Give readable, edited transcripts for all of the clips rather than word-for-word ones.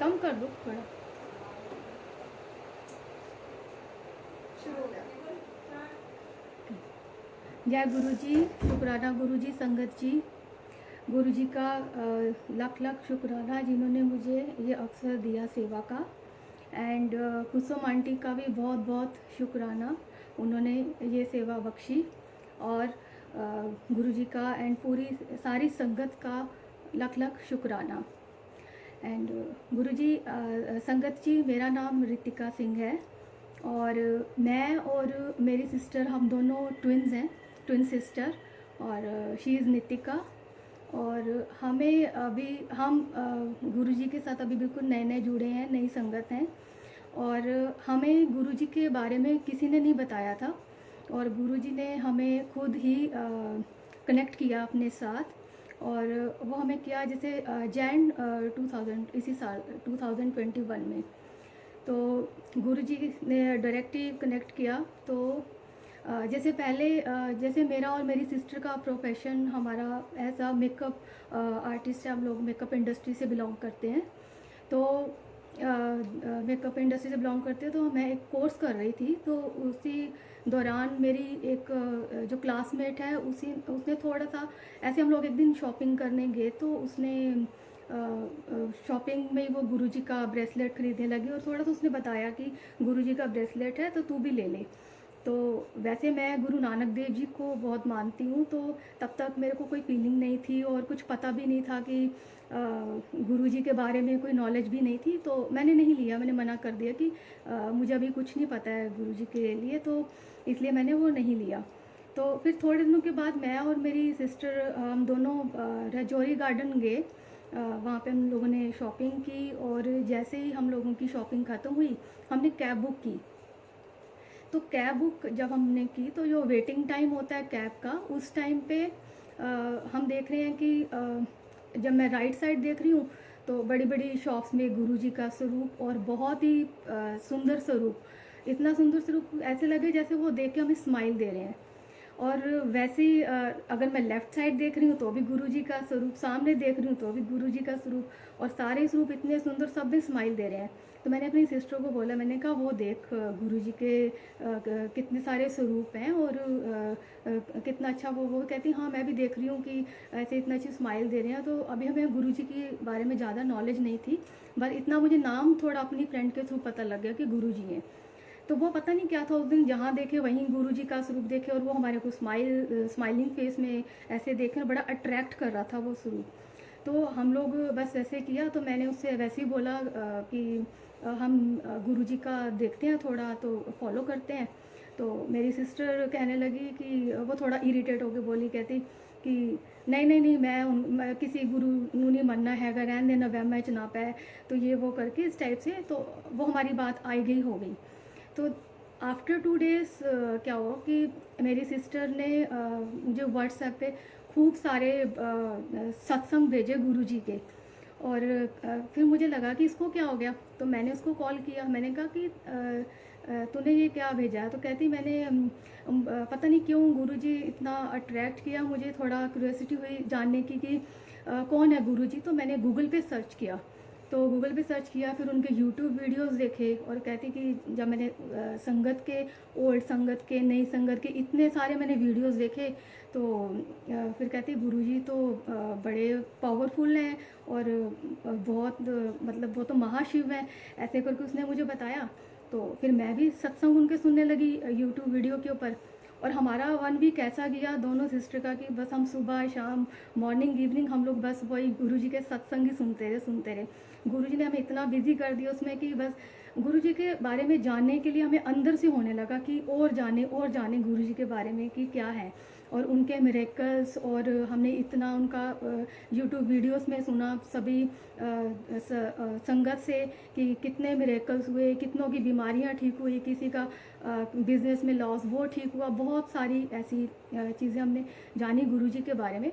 कम कर दो थोड़ा। शुरू हो गया। जय गुरु जी, शुक्राना गुरु जी, संगत जी। गुरु जी का लाख लाख शुक्राना जिन्होंने मुझे ये अवसर दिया सेवा का। एंड कुसुम आंटी का भी बहुत बहुत शुक्राना, उन्होंने ये सेवा बख्शी। और गुरु जी का एंड पूरी सारी संगत का लाख लाख शुक्राना। एंड गुरु जी, संगत जी, मेरा नाम रितिका सिंह है और मैं और मेरी सिस्टर, हम दोनों ट्विन्स हैं, ट्विन सिस्टर। और शी इज़ नितिका। और हमें अभी हम गुरुजी के साथ अभी बिल्कुल नए नए जुड़े हैं, नई संगत हैं। और हमें गुरुजी के बारे में किसी ने नहीं बताया था और गुरुजी ने हमें खुद ही कनेक्ट किया अपने साथ। और वो हमें किया जैसे जैन 2000 इसी साल 2021 में। तो गुरुजी ने डायरेक्ट ही कनेक्ट किया। तो जैसे पहले जैसे मेरा और मेरी सिस्टर का प्रोफेशन, हमारा एज अ मेकअप आर्टिस्ट है, हम लोग मेकअप इंडस्ट्री से बिलोंग करते हैं। तो मेकअप इंडस्ट्री से बिलोंग करते हैं, तो मैं एक कोर्स कर रही थी। तो उसी दौरान मेरी एक जो क्लासमेट है, उसने थोड़ा सा ऐसे, हम लोग एक दिन शॉपिंग करने गए तो उसने शॉपिंग में वो गुरुजी का ब्रेसलेट खरीदने लगी और थोड़ा सा उसने बताया कि गुरुजी का ब्रेसलेट है तो तू भी ले ले। तो वैसे मैं गुरु नानक देव जी को बहुत मानती हूँ, तो तब तक मेरे को कोई फीलिंग नहीं थी और कुछ पता भी नहीं था कि गुरु जी के बारे में कोई नॉलेज भी नहीं थी। तो मैंने नहीं लिया, मैंने मना कर दिया कि मुझे अभी कुछ नहीं पता है गुरु जी के लिए, तो इसलिए मैंने वो नहीं लिया। तो फिर थोड़े दिनों के बाद मैं और मेरी सिस्टर हम दोनों राजौरी गार्डन गए। वहाँ पे हम लोगों ने शॉपिंग की और जैसे ही हम लोगों की शॉपिंग ख़त्म हुई, हमने कैब बुक की। तो कैब बुक जब हमने की तो जो वेटिंग टाइम होता है कैब का, उस टाइम पे हम देख रहे हैं कि जब मैं राइट साइड देख रही हूँ तो बड़ी बड़ी शॉप्स में गुरुजी का स्वरूप और बहुत ही सुंदर स्वरूप, इतना सुंदर स्वरूप, ऐसे लगे जैसे वो देख के हमें स्माइल दे रहे हैं। और वैसे ही अगर मैं लेफ़्ट साइड देख रही हूँ तो भी गुरुजी का स्वरूप, सामने देख रही हूँ तो भी गुरुजी का स्वरूप, और सारे स्वरूप इतने सुंदर, सब भी स्माइल दे रहे हैं। तो मैंने अपनी सिस्टर को बोला, मैंने कहा वो देख गुरुजी के कितने सारे स्वरूप हैं और कितना अच्छा। वो कहती हाँ मैं भी देख रही हूँ कि ऐसे इतना अच्छी स्माइल दे रहे हैं। तो अभी हमें गुरुजी के बारे में ज़्यादा नॉलेज नहीं थी, बस इतना मुझे नाम थोड़ा अपनी फ्रेंड के थ्रू पता लग गया कि गुरुजी हैं। तो वो पता नहीं क्या था, उस दिन जहाँ देखे वहीं गुरुजी का स्वरूप देखे और वो हमारे को स्माइलिंग फेस में ऐसे देखे और बड़ा अट्रैक्ट कर रहा था वो स्वरूप। तो हम लोग बस वैसे किया। तो मैंने उससे वैसे ही बोला कि हम गुरुजी का देखते हैं थोड़ा, तो फॉलो करते हैं। तो मेरी सिस्टर कहने लगी कि वो थोड़ा इरिटेट होकर बोली, कहती कि नहीं नहीं नहीं, मैं किसी गुरु नू नहीं मनना हैगा, रहन देना वहम च ना पै, तो ये वो करके इस टाइप से। तो वो हमारी बात आई गई हो गई। तो आफ्टर 2 डेज़ क्या हुआ कि मेरी सिस्टर ने मुझे व्हाट्सएप पे खूब सारे सत्संग भेजे गुरुजी के। और फिर मुझे लगा कि इसको क्या हो गया, तो मैंने उसको कॉल किया। मैंने कहा कि तूने ये क्या भेजा है? तो कहती मैंने पता नहीं क्यों गुरुजी इतना अट्रैक्ट किया, मुझे थोड़ा क्यूरियोसिटी हुई जानने की कि कौन है गुरुजी। तो मैंने गूगल पे सर्च किया। तो गूगल पे सर्च किया, फिर उनके यूट्यूब वीडियोस देखे और कहती कि जब मैंने संगत के, ओल्ड संगत के, नई संगत के, इतने सारे मैंने वीडियोस देखे। तो फिर कहती गुरुजी तो बड़े पावरफुल हैं और बहुत मतलब वो तो महाशिव हैं, ऐसे करके उसने मुझे बताया। तो फिर मैं भी सत्संग उनके सुनने लगी यूट्यूब वीडियो के ऊपर। और हमारा 1 वीक ऐसा गया दोनों सिस्टर का कि बस हम सुबह शाम, मॉर्निंग इवनिंग, हम लोग बस वही गुरुजी के सत्संग ही सुनते रहे। गुरुजी ने हमें इतना बिजी कर दिया उसमें कि बस गुरुजी के बारे में जानने के लिए हमें अंदर से होने लगा कि और जाने गुरुजी के बारे में कि क्या है और उनके मिरेकल्स। और हमने इतना उनका यूट्यूब वीडियोस में सुना सभी संगत से कि कितने मिरेकल्स हुए, कितनों की बीमारियां ठीक हुई, किसी का बिजनेस में लॉस वो ठीक हुआ, बहुत सारी ऐसी चीज़ें हमने जानी गुरुजी के बारे में।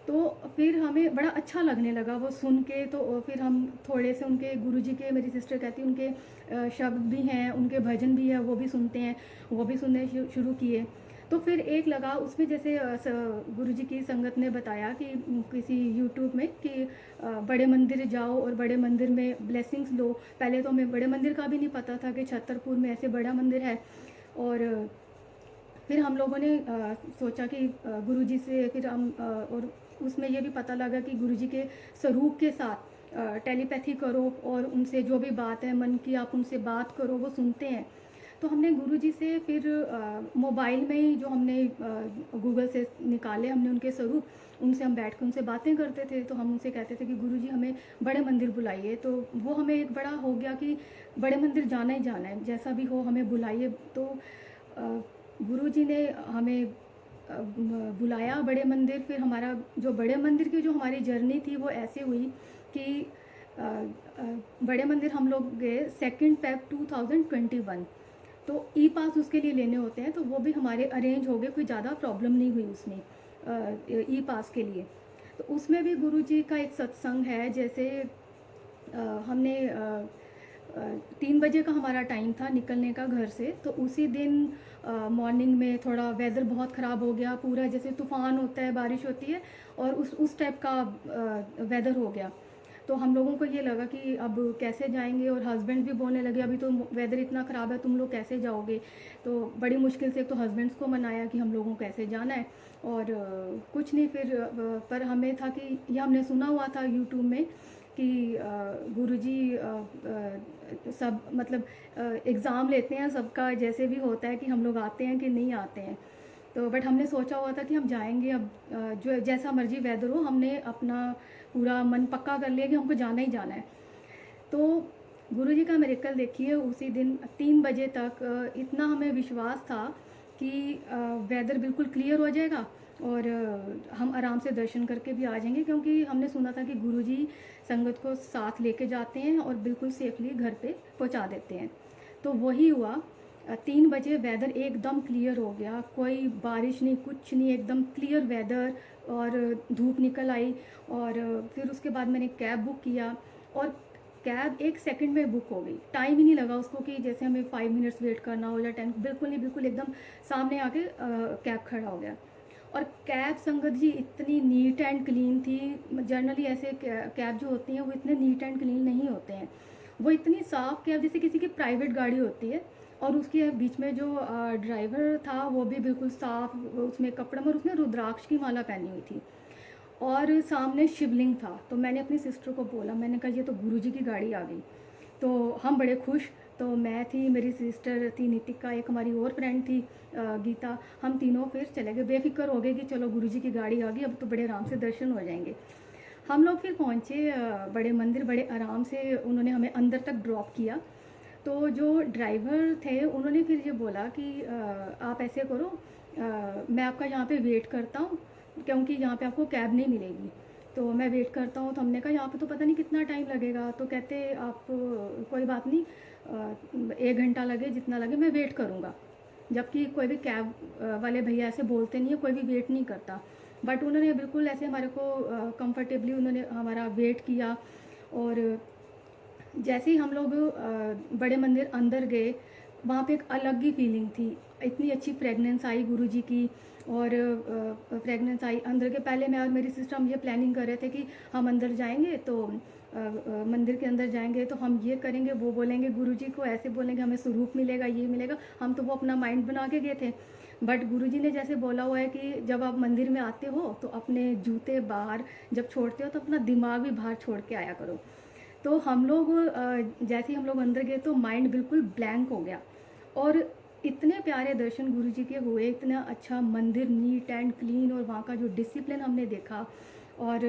तो फिर हमें बड़ा अच्छा लगने लगा वो सुन के। तो फिर हम थोड़े से उनके गुरुजी के, मेरी सिस्टर कहती उनके शब्द भी हैं, उनके भजन भी है, वो भी सुनते हैं, वो भी सुनने शुरू किए। तो फिर एक लगा उसमें, जैसे गुरुजी की संगत ने बताया कि किसी यूट्यूब में कि बड़े मंदिर जाओ और बड़े मंदिर में ब्लेसिंग्स लो। पहले तो हमें बड़े मंदिर का भी नहीं पता था कि छतरपुर में ऐसे बड़ा मंदिर है। और फिर हम लोगों ने सोचा कि गुरुजी से फिर हम और उसमें ये भी पता लगा कि गुरुजी के स्वरूप के साथ टेलीपैथी करो और उनसे जो भी बात है मन की आप उनसे बात करो, वो सुनते हैं। तो हमने गुरुजी से फिर मोबाइल में ही जो हमने गूगल से निकाले हमने उनके स्वरूप, उनसे हम बैठ कर उनसे बातें करते थे। तो हम उनसे कहते थे कि गुरुजी हमें बड़े मंदिर बुलाइए। तो वो हमें एक बड़ा हो गया कि बड़े मंदिर जाना ही जाना है, जैसा भी हो हमें बुलाइए। तो गुरुजी ने हमें बुलाया बड़े मंदिर। फिर हमारा जो बड़े मंदिर की जो हमारी जर्नी थी वो ऐसे हुई कि बड़े मंदिर हम लोग गए 2 Feb 2021। तो ई पास उसके लिए लेने होते हैं, तो वो भी हमारे अरेंज हो गए, कोई ज़्यादा प्रॉब्लम नहीं हुई उसमें ई पास के लिए। तो उसमें भी गुरुजी का एक सत्संग है। जैसे हमने 3 बजे का हमारा टाइम था निकलने का घर से। तो उसी दिन मॉर्निंग में थोड़ा वेदर बहुत ख़राब हो गया, पूरा जैसे तूफ़ान होता है, बारिश होती है, और उस टाइप का वेदर हो गया। तो हम लोगों को ये लगा कि अब कैसे जाएंगे, और हस्बैंड भी बोलने लगे अभी तो वेदर इतना ख़राब है, तुम लोग कैसे जाओगे। तो बड़ी मुश्किल से तो हस्बैंड्स को मनाया कि हम लोगों को कैसे जाना है। और कुछ नहीं, फिर पर हमें था कि ये हमने सुना हुआ था यूट्यूब में कि गुरुजी सब मतलब एग्ज़ाम लेते हैं सबका, जैसे भी होता है कि हम लोग आते हैं कि नहीं आते हैं। तो बट हमने सोचा हुआ था कि हम जाएंगे, अब जो जैसा मर्जी वेदर हो, हमने अपना पूरा मन पक्का कर लिया कि हमको जाना ही जाना है। तो गुरुजी का मिरेकल देखिए, उसी दिन 3 बजे तक इतना हमें विश्वास था कि वेदर बिल्कुल क्लियर हो जाएगा और हम आराम से दर्शन करके भी आ जाएंगे, क्योंकि हमने सुना था कि गुरुजी संगत को साथ लेके जाते हैं और बिल्कुल सेफली घर पे पहुंचा देते हैं। तो वही हुआ। 3 बजे वेदर एकदम क्लियर हो गया, कोई बारिश नहीं, कुछ नहीं, एकदम क्लियर वेदर, और धूप निकल आई। और फिर उसके बाद मैंने कैब बुक किया, और कैब 1 सेकंड में बुक हो गई। टाइम ही नहीं लगा उसको कि जैसे हमें 5 मिनट्स वेट करना हो या 10, बिल्कुल नहीं, बिल्कुल एकदम सामने आके कैब खड़ा हो गया। और कैब संगत जी इतनी नीट एंड क्लीन थी। जनरली ऐसे कैब जो होती हैं वो इतने नीट एंड क्लीन नहीं होते हैं। वो इतनी साफ़ कैब जैसे किसी की प्राइवेट गाड़ी होती है। और उसके बीच में जो ड्राइवर था वो भी बिल्कुल साफ़, उसमें कपड़े में, और उसने रुद्राक्ष की माला पहनी हुई थी, और सामने शिवलिंग था। तो मैंने अपनी सिस्टर को बोला, मैंने कहा ये तो गुरुजी की गाड़ी आ गई। तो हम बड़े खुश। तो मैं थी, मेरी सिस्टर थी नितिका, एक हमारी और फ्रेंड थी गीता, हम तीनों फिर चले गए, बेफिक्र हो गए कि चलो गुरुजी की गाड़ी आ गई, अब तो बड़े आराम से दर्शन हो जाएंगे। हम लोग फिर पहुँचे बड़े मंदिर, बड़े आराम से उन्होंने हमें अंदर तक ड्रॉप किया। तो जो ड्राइवर थे उन्होंने फिर ये बोला कि आप ऐसे करो, मैं आपका यहाँ पे वेट करता हूँ, क्योंकि यहाँ पे आपको कैब नहीं मिलेगी। तो मैं वेट करता हूँ। तो हमने कहा यहाँ पे तो पता नहीं कितना टाइम लगेगा। तो कहते आप कोई बात नहीं, 1 घंटा लगे जितना लगे, मैं वेट करूँगा। जबकि कोई भी कैब वाले भैया ऐसे बोलते नहीं है, कोई भी वेट नहीं करता। बट उन्होंने बिल्कुल ऐसे हमारे को कंफर्टेबली उन्होंने हमारा वेट किया। और जैसे ही हम लोग बड़े मंदिर अंदर गए, वहाँ पे एक अलग ही फीलिंग थी। इतनी अच्छी फ्रेगनेंस आई गुरुजी की, और फ्रेगनेंस आई अंदर के। पहले मैं और मेरी सिस्टर हम ये प्लानिंग कर रहे थे कि हम अंदर जाएंगे तो मंदिर के अंदर जाएंगे तो हम ये करेंगे, वो बोलेंगे गुरुजी को, ऐसे बोलेंगे हमें स्वरूप मिलेगा, ये मिलेगा। हम तो वो अपना माइंड बना के गए थे। बट गुरुजी ने जैसे बोला हुआ है कि जब आप मंदिर में आते हो तो अपने जूते बाहर जब छोड़ते हो तो अपना दिमाग भी बाहर छोड़ के आया करो। तो हम लोग जैसे ही हम लोग अंदर गए तो माइंड बिल्कुल ब्लैंक हो गया। और इतने प्यारे दर्शन गुरुजी के हुए, इतना अच्छा मंदिर, नीट एंड क्लीन, और वहाँ का जो डिसिप्लिन हमने देखा, और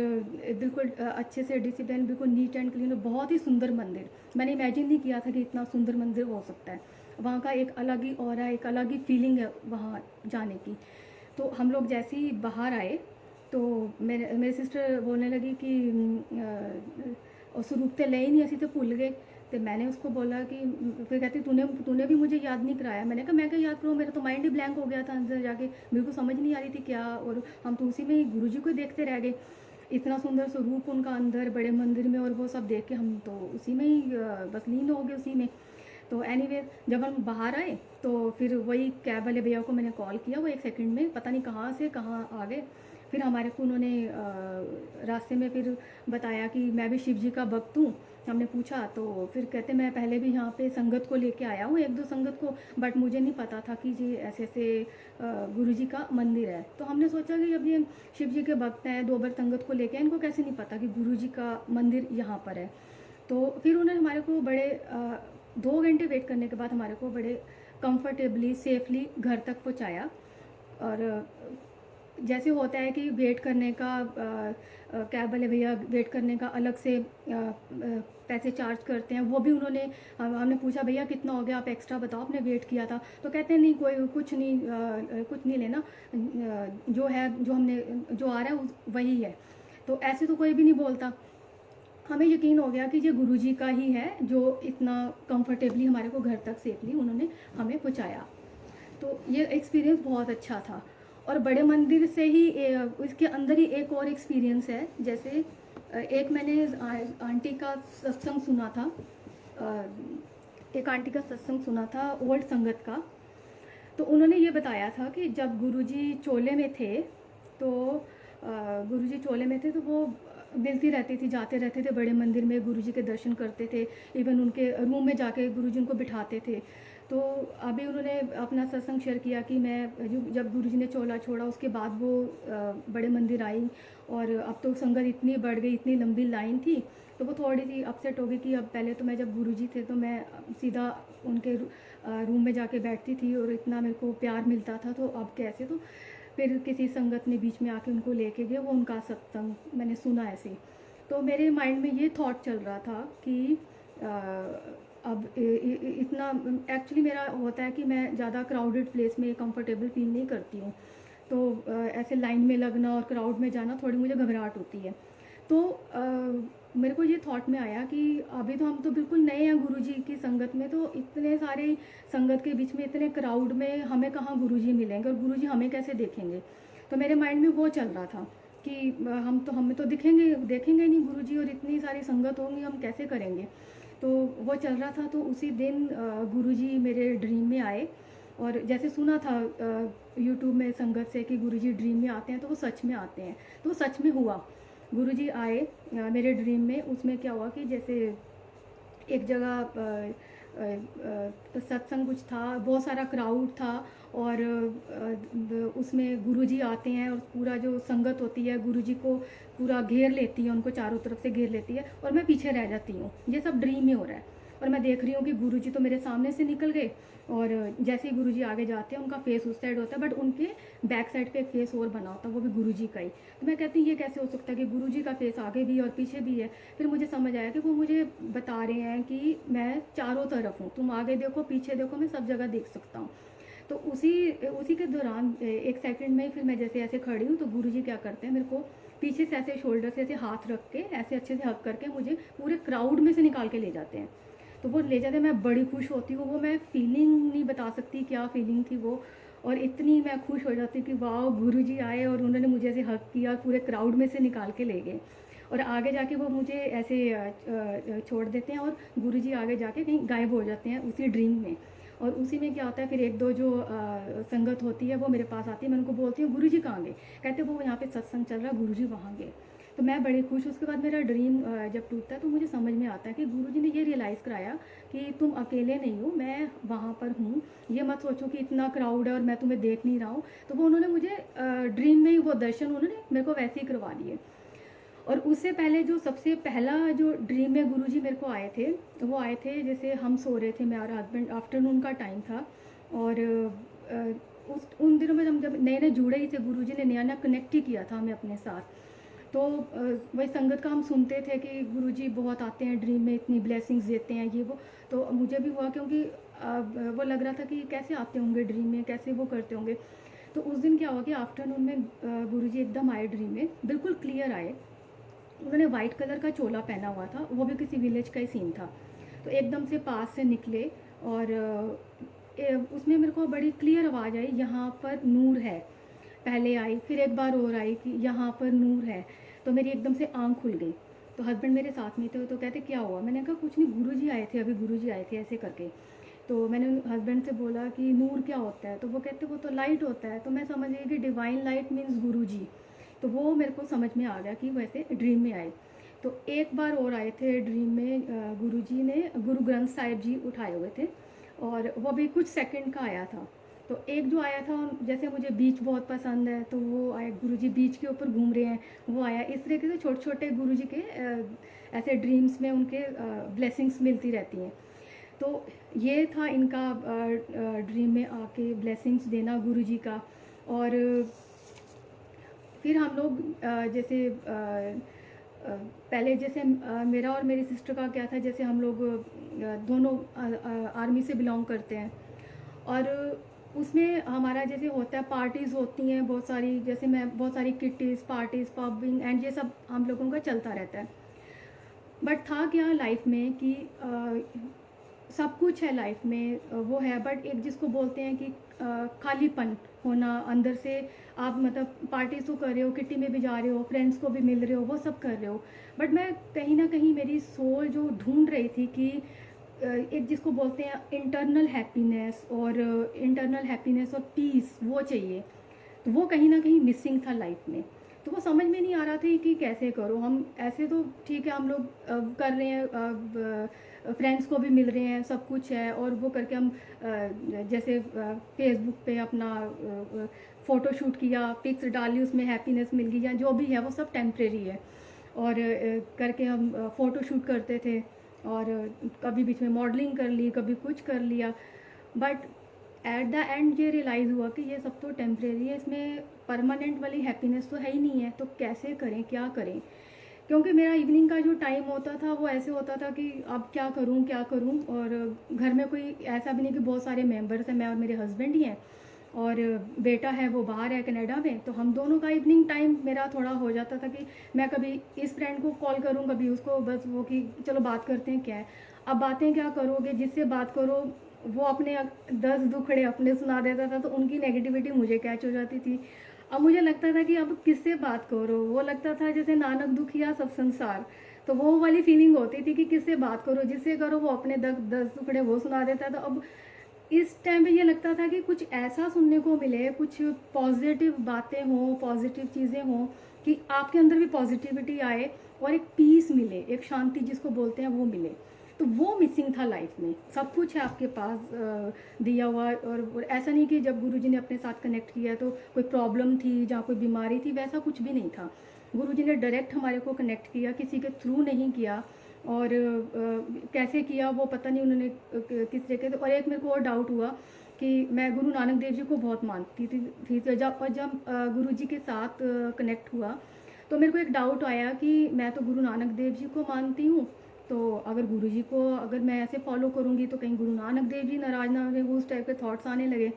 बिल्कुल अच्छे से डिसिप्लिन, बिल्कुल नीट एंड क्लीन, और बहुत ही सुंदर मंदिर। मैंने इमेजिन नहीं किया था कि इतना सुंदर मंदिर हो सकता है। वहाँ का एक अलग ही ऑरा, एक अलग ही फीलिंग है वहाँ जाने की। तो हम लोग जैसे ही बाहर आए तो मेरी सिस्टर बोलने लगी कि और स्वरूप तो ले ही नहीं, असी तो भूल गए। तो मैंने उसको बोला कि, फिर कहती तूने भी मुझे याद नहीं कराया। मैंने कहा मैं क्या याद करूँ, मेरा तो माइंड ही ब्लैंक हो गया था अंदर जाके, बिल्कुल समझ नहीं आ रही थी क्या। और हम तो उसी में ही गुरुजी को देखते रह गए, इतना सुंदर स्वरूप उनका अंदर बड़े मंदिर में, और वो सब देख के हम तो उसी में ही बस लीन हो गए उसी में। तो एनीवे जब हम बाहर आए तो फिर वही कैब वाले भैया को मैंने कॉल किया, वो 1 सेकंड में पता नहीं कहाँ से कहाँ आ गए। फिर हमारे को उन्होंने रास्ते में फिर बताया कि मैं भी शिव जी का भक्त हूँ। हमने पूछा तो फिर कहते मैं पहले भी यहाँ पे संगत को लेके आया हूँ, 1-2 संगत को, बट मुझे नहीं पता था कि जी ऐसे ऐसे गुरु जी का मंदिर है। तो हमने सोचा कि अब ये शिव जी के भक्त हैं, 2 बार संगत को लेके, इनको कैसे नहीं पता कि गुरु जी का मंदिर यहाँ पर है। तो फिर उन्होंने हमारे को बड़े 2 घंटे वेट करने के बाद हमारे को बड़े कंफर्टेबली सेफली घर तक पहुँचाया। और जैसे होता है कि वेट करने का कैब वाले भैया वेट करने का अलग से पैसे चार्ज करते हैं, वो भी उन्होंने हमने पूछा भैया कितना हो गया, आप एक्स्ट्रा बताओ, आपने वेट किया था। तो कहते हैं नहीं कोई कुछ नहीं लेना, जो है जो हमने जो आ रहा है वही है। तो ऐसे तो कोई भी नहीं बोलता। हमें यकीन हो गया कि ये गुरुजी का ही है जो इतना कंफर्टेबली हमारे को घर तक सेफली उन्होंने हमें पहुंचाया। तो ये एक्सपीरियंस बहुत अच्छा था। और बड़े मंदिर से ही इसके अंदर ही एक और एक्सपीरियंस है। जैसे एक मैंने आंटी का सत्संग सुना था, एक आंटी का सत्संग सुना था ओल्ड संगत का। तो उन्होंने ये बताया था कि जब गुरुजी चोले में थे तो वो मिलती रहती थी, जाते रहते थे बड़े मंदिर में, गुरुजी के दर्शन करते थे, इवन उनके रूम में जाके गुरुजी उनको बिठाते थे। तो अभी उन्होंने अपना सत्संग शेयर किया कि मैं जब गुरुजी ने चोला छोड़ा उसके बाद वो बड़े मंदिर आई, और अब तो संगत इतनी बढ़ गई, इतनी लंबी लाइन थी, तो वो थोड़ी सी अपसेट हो गई कि अब पहले तो मैं जब गुरुजी थे तो मैं सीधा उनके रूम में जाके बैठती थी और इतना मेरे को प्यार मिलता था, तो अब कैसे। तो फिर किसी संगत ने बीच में आके उनको लेके गए, वो उनका सत्संग मैंने सुना ऐसे। तो मेरे माइंड में ये थॉट चल रहा था कि अब इतना एक्चुअली मेरा होता है कि मैं ज़्यादा क्राउडेड प्लेस में कंफर्टेबल फील नहीं करती हूँ। तो ऐसे लाइन में लगना और क्राउड में जाना थोड़ी मुझे घबराहट होती है। तो मेरे को ये थॉट में आया कि अभी तो हम तो बिल्कुल नए हैं गुरुजी की संगत में, तो इतने सारे संगत के बीच में इतने क्राउड में हमें कहाँ गुरुजी मिलेंगे और गुरुजी हमें कैसे देखेंगे। तो मेरे माइंड में वो चल रहा था कि हमें तो देखेंगे नहीं गुरुजी, और इतनी सारी संगत होंगी, हम कैसे करेंगे। तो वो चल रहा था। तो उसी दिन गुरुजी मेरे ड्रीम में आए, और जैसे सुना था यूट्यूब में संगत से कि गुरुजी ड्रीम में आते हैं, तो वो सच में आते हैं। तो सच में हुआ, गुरुजी आए मेरे ड्रीम में। उसमें क्या हुआ कि जैसे एक जगह सत्संग कुछ था, बहुत सारा क्राउड था, और उसमें गुरुजी आते हैं और पूरा जो संगत होती है गुरुजी को पूरा घेर लेती है, उनको चारों तरफ से घेर लेती है, और मैं पीछे रह जाती हूँ। ये सब ड्रीम में हो रहा है, और मैं देख रही हूँ कि गुरुजी तो मेरे सामने से निकल गए, और जैसे ही गुरुजी आगे जाते हैं उनका फेस उस साइड होता है, बट उनके बैक साइड पे एक फेस और बना होता है, वो भी गुरुजी का ही। तो मैं कहती हूँ ये कैसे हो सकता है कि गुरुजी का फेस आगे भी और पीछे भी है। फिर मुझे समझ आया कि वो मुझे बता रहे हैं कि मैं चारों तरफ हूँ, तुम आगे देखो पीछे देखो, मैं सब जगह देख सकता हूँ। तो उसी के दौरान 1 सेकंड में फिर मैं जैसे ऐसे खड़ी हूँ, तो गुरुजी क्या करते हैं, मेरे को पीछे से ऐसे शोल्डर से ऐसे हाथ रख के ऐसे अच्छे से हक करके मुझे पूरे क्राउड में से निकाल के ले जाते हैं। तो वो ले जाते हैं, मैं बड़ी खुश होती हूँ। वो मैं फीलिंग नहीं बता सकती क्या फीलिंग थी वो, और इतनी मैं खुश हो जाती हूँ कि वाह गुरुजी आए और उन्होंने मुझे ऐसे हक किया, पूरे क्राउड में से निकाल के ले गए। और आगे जाके वो मुझे ऐसे छोड़ देते हैं, और गुरुजी आगे जाके कहीं गायब हो जाते हैं उसी ड्रीम में। और उसी में क्या होता है, फिर 1-2 जो संगत होती है वो मेरे पास आती है, मैं उनको बोलती हूँ गुरुजी कहाँ गए, कहते वो यहाँ पे सत्संग चल रहा है, गुरुजी वहाँ गए। तो मैं बड़ी खुश। उसके बाद मेरा ड्रीम जब टूटता है तो मुझे समझ में आता है कि गुरुजी ने ये रियलाइज़ कराया कि तुम अकेले नहीं हो, मैं वहाँ पर हूँ, ये मत सोचो कि इतना क्राउड है और मैं तुम्हें देख नहीं रहा हूँ। तो वो उन्होंने मुझे ड्रीम में ही वो दर्शन उन्होंने मेरे को वैसे ही करवा दिए। और उससे पहले जो सबसे पहला जो ड्रीम में गुरुजी मेरे को आए थे, वो आए थे जैसे हम सो रहे थे, मैं और हस्बैंड, आफ्टरनून का टाइम था, और उन दिनों में हम जब नए नए जुड़े ही थे, गुरुजी ने नया नया कनेक्ट ही किया था हमें अपने साथ। तो वही संगत का हम सुनते थे कि गुरुजी बहुत आते हैं ड्रीम में, इतनी ब्लेसिंग्स देते हैं ये वो। तो मुझे भी हुआ, क्योंकि वो लग रहा था कि कैसे आते होंगे ड्रीम में, कैसे वो करते होंगे। तो उस दिन क्या हुआ कि आफ्टरनून में गुरुजी एकदम आए ड्रीम में, बिल्कुल क्लियर आए। उन्होंने वाइट कलर का चोला पहना हुआ था, वो भी किसी विलेज का ही सीन था। तो एकदम से पास से निकले, और उसमें मेरे को बड़ी क्लियर आवाज़ आई, यहाँ पर नूर है। पहले आई, फिर एक बार और आई कि यहाँ पर नूर है। तो मेरी एकदम से आँख खुल गई। तो हस्बैंड मेरे साथ में थे, तो कहते क्या हुआ, मैंने कहा कुछ नहीं, गुरुजी आए थे, अभी गुरुजी आए थे, ऐसे करके। तो मैंने हस्बैंड से बोला कि नूर क्या होता है, तो वो कहते वो तो लाइट होता है। तो मैं समझ गई कि डिवाइन लाइट मीन्स गुरुजी। तो वो मेरे को समझ में आ गया कि वैसे ड्रीम में आए। तो एक बार और आए थे ड्रीम में, गुरुजी ने गुरु ग्रंथ साहिब जी उठाए हुए थे, और वो भी कुछ सेकंड का आया था। तो एक जो आया था, जैसे मुझे बीच बहुत पसंद है, तो वो आए गुरुजी बीच के ऊपर घूम रहे हैं, वो आया। इस तरीके से छोटे छोटे गुरुजी के ऐसे ड्रीम्स में उनके ब्लेसिंग्स मिलती रहती हैं। तो ये था इनका ड्रीम में आके ब्लेसिंग्स देना गुरुजी का। और फिर हम लोग जैसे पहले जैसे मेरा और मेरी सिस्टर का क्या था, जैसे हम लोग दोनों आर्मी से बिलोंग करते हैं, और उसमें हमारा जैसे होता है पार्टीज़ होती हैं बहुत सारी, जैसे मैं बहुत सारी किट्टीज़ पार्टीज़ पबिंग एंड ये सब हम लोगों का चलता रहता है। बट था क्या लाइफ में कि सब कुछ है लाइफ में, वो है, बट एक जिसको बोलते हैं कि खालीपन होना अंदर से। आप मतलब पार्टी तो कर रहे हो, किट्टी में भी जा रहे हो, फ्रेंड्स को भी मिल रहे हो, वो सब कर रहे हो, बट मैं कहीं ना कहीं मेरी सोल जो ढूंढ रही थी कि एक जिसको बोलते हैं इंटरनल हैप्पीनेस, और इंटरनल हैप्पीनेस और पीस वो चाहिए। तो वो कहीं ना कहीं मिसिंग था लाइफ में। तो वो समझ में नहीं आ रहा था कि कैसे करो हम। ऐसे तो ठीक है हम लोग कर रहे हैं, फ्रेंड्स को भी मिल रहे हैं, सब कुछ है, और वो करके हम जैसे फेसबुक पे अपना फ़ोटो शूट किया, पिक्स डाली, उसमें हैप्पीनेस मिल गई या जो भी है वो सब टेम्प्रेरी है। और करके हम फ़ोटो शूट करते थे, और कभी बीच में मॉडलिंग कर ली, कभी कुछ कर लिया। बट एट द एंड ये रियलाइज़ हुआ कि ये सब तो टेम्प्रेरी है, इसमें परमानेंट वाली हैप्पीनेस तो है ही नहीं है। तो कैसे करें, क्या करें? क्योंकि मेरा इवनिंग का जो टाइम होता था वो ऐसे होता था कि अब क्या करूं क्या करूं, और घर में कोई ऐसा भी नहीं कि बहुत सारे मेंबर्स हैं, मैं और मेरे हस्बैंड ही हैं, और बेटा है वो बाहर है कनाडा में। तो हम दोनों का इवनिंग टाइम मेरा थोड़ा हो जाता था कि मैं कभी इस फ्रेंड को कॉल करूं, कभी उसको, बस वो कि चलो बात करते हैं क्या है। अब बातें क्या करोगे, जिससे बात करो वो अपने 10 दुखड़े अपने सुना देता था, तो उनकी नेगेटिविटी मुझे कैच हो जाती थी। अब मुझे लगता था कि अब किससे बात करो, वो लगता था जैसे नानक दुखिया सब संसार। तो वो वाली फीलिंग होती थी कि किससे बात करो, जिससे करो वो अपने 10 टुकड़े वो सुना देता था। अब इस टाइम पे ये लगता था कि कुछ ऐसा सुनने को मिले, कुछ पॉजिटिव बातें हों, पॉजिटिव चीज़ें हों, कि आपके अंदर भी पॉजिटिविटी आए और एक पीस मिले, एक शांति जिसको बोलते हैं वो मिले। तो वो मिसिंग था लाइफ में। सब कुछ है आपके पास दिया हुआ, और ऐसा नहीं कि जब गुरुजी ने अपने साथ कनेक्ट किया तो कोई प्रॉब्लम थी, जहाँ कोई बीमारी थी, वैसा कुछ भी नहीं था। गुरुजी ने डायरेक्ट हमारे को कनेक्ट किया, किसी के थ्रू नहीं किया। और कैसे किया वो पता नहीं उन्होंने किस तरीके से। और एक मेरे को और डाउट हुआ कि मैं गुरु नानक देव जी को बहुत मानती थी तो जब गुरुजी के साथ कनेक्ट हुआ तो मेरे को एक डाउट आया कि मैं तो गुरु नानक देव जी को मानती हूँ, तो अगर गुरुजी को अगर मैं ऐसे फॉलो करूँगी तो कहीं गुरु नानक देव जी नाराज ना हो जाए, उस टाइप के थॉट्स आने लगे।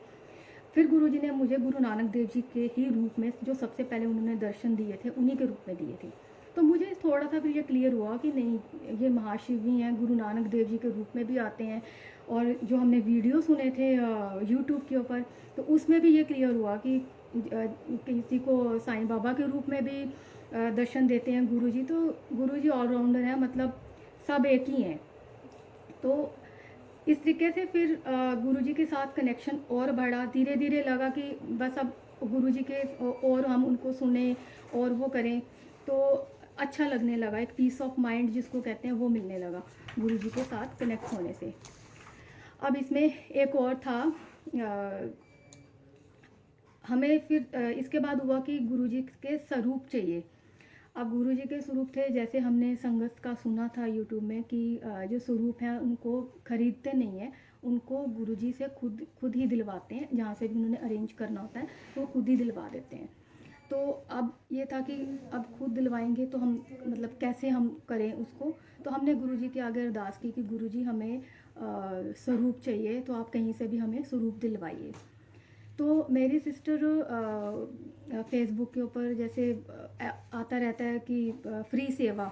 फिर गुरुजी ने मुझे गुरु नानक देव जी के ही रूप में, जो सबसे पहले उन्होंने दर्शन दिए थे, उन्हीं के रूप में दिए थे। तो मुझे थोड़ा सा फिर ये क्लियर हुआ कि नहीं, ये महाशिव ही हैं, गुरु नानक देव जी के रूप में भी आते हैं। और जो हमने वीडियो सुने थे यूट्यूब के ऊपर, तो उसमें भी ये क्लियर हुआ कि किसी को साईं बाबा के रूप में भी दर्शन देते हैं गुरुजी। तो गुरुजी ऑलराउंडर हैं, मतलब सब एक ही हैं। तो इस तरीके से फिर गुरुजी के साथ कनेक्शन और बढ़ा, धीरे धीरे लगा कि बस अब गुरुजी के और हम उनको सुने और वो करें, तो अच्छा लगने लगा। एक पीस ऑफ माइंड जिसको कहते हैं वो मिलने लगा गुरुजी के साथ कनेक्ट होने से। अब इसमें एक और था, हमें फिर इसके बाद हुआ कि गुरुजी के स्वरूप चाहिए। अब गुरुजी के स्वरूप थे, जैसे हमने संगत का सुना था यूट्यूब में कि जो स्वरूप हैं उनको खरीदते नहीं हैं, उनको गुरुजी से खुद ही दिलवाते हैं, जहाँ से भी उन्होंने अरेंज करना होता है तो वो खुद ही दिलवा देते हैं। तो अब ये था कि अब खुद दिलवाएंगे तो हम मतलब कैसे हम करें उसको। तो हमने गुरुजी के आगे अरदास की कि गुरुजी हमें स्वरूप चाहिए, तो आप कहीं से भी हमें स्वरूप दिलवाइए। तो मेरी सिस्टर फेसबुक के ऊपर जैसे आता रहता है कि फ्री सेवा,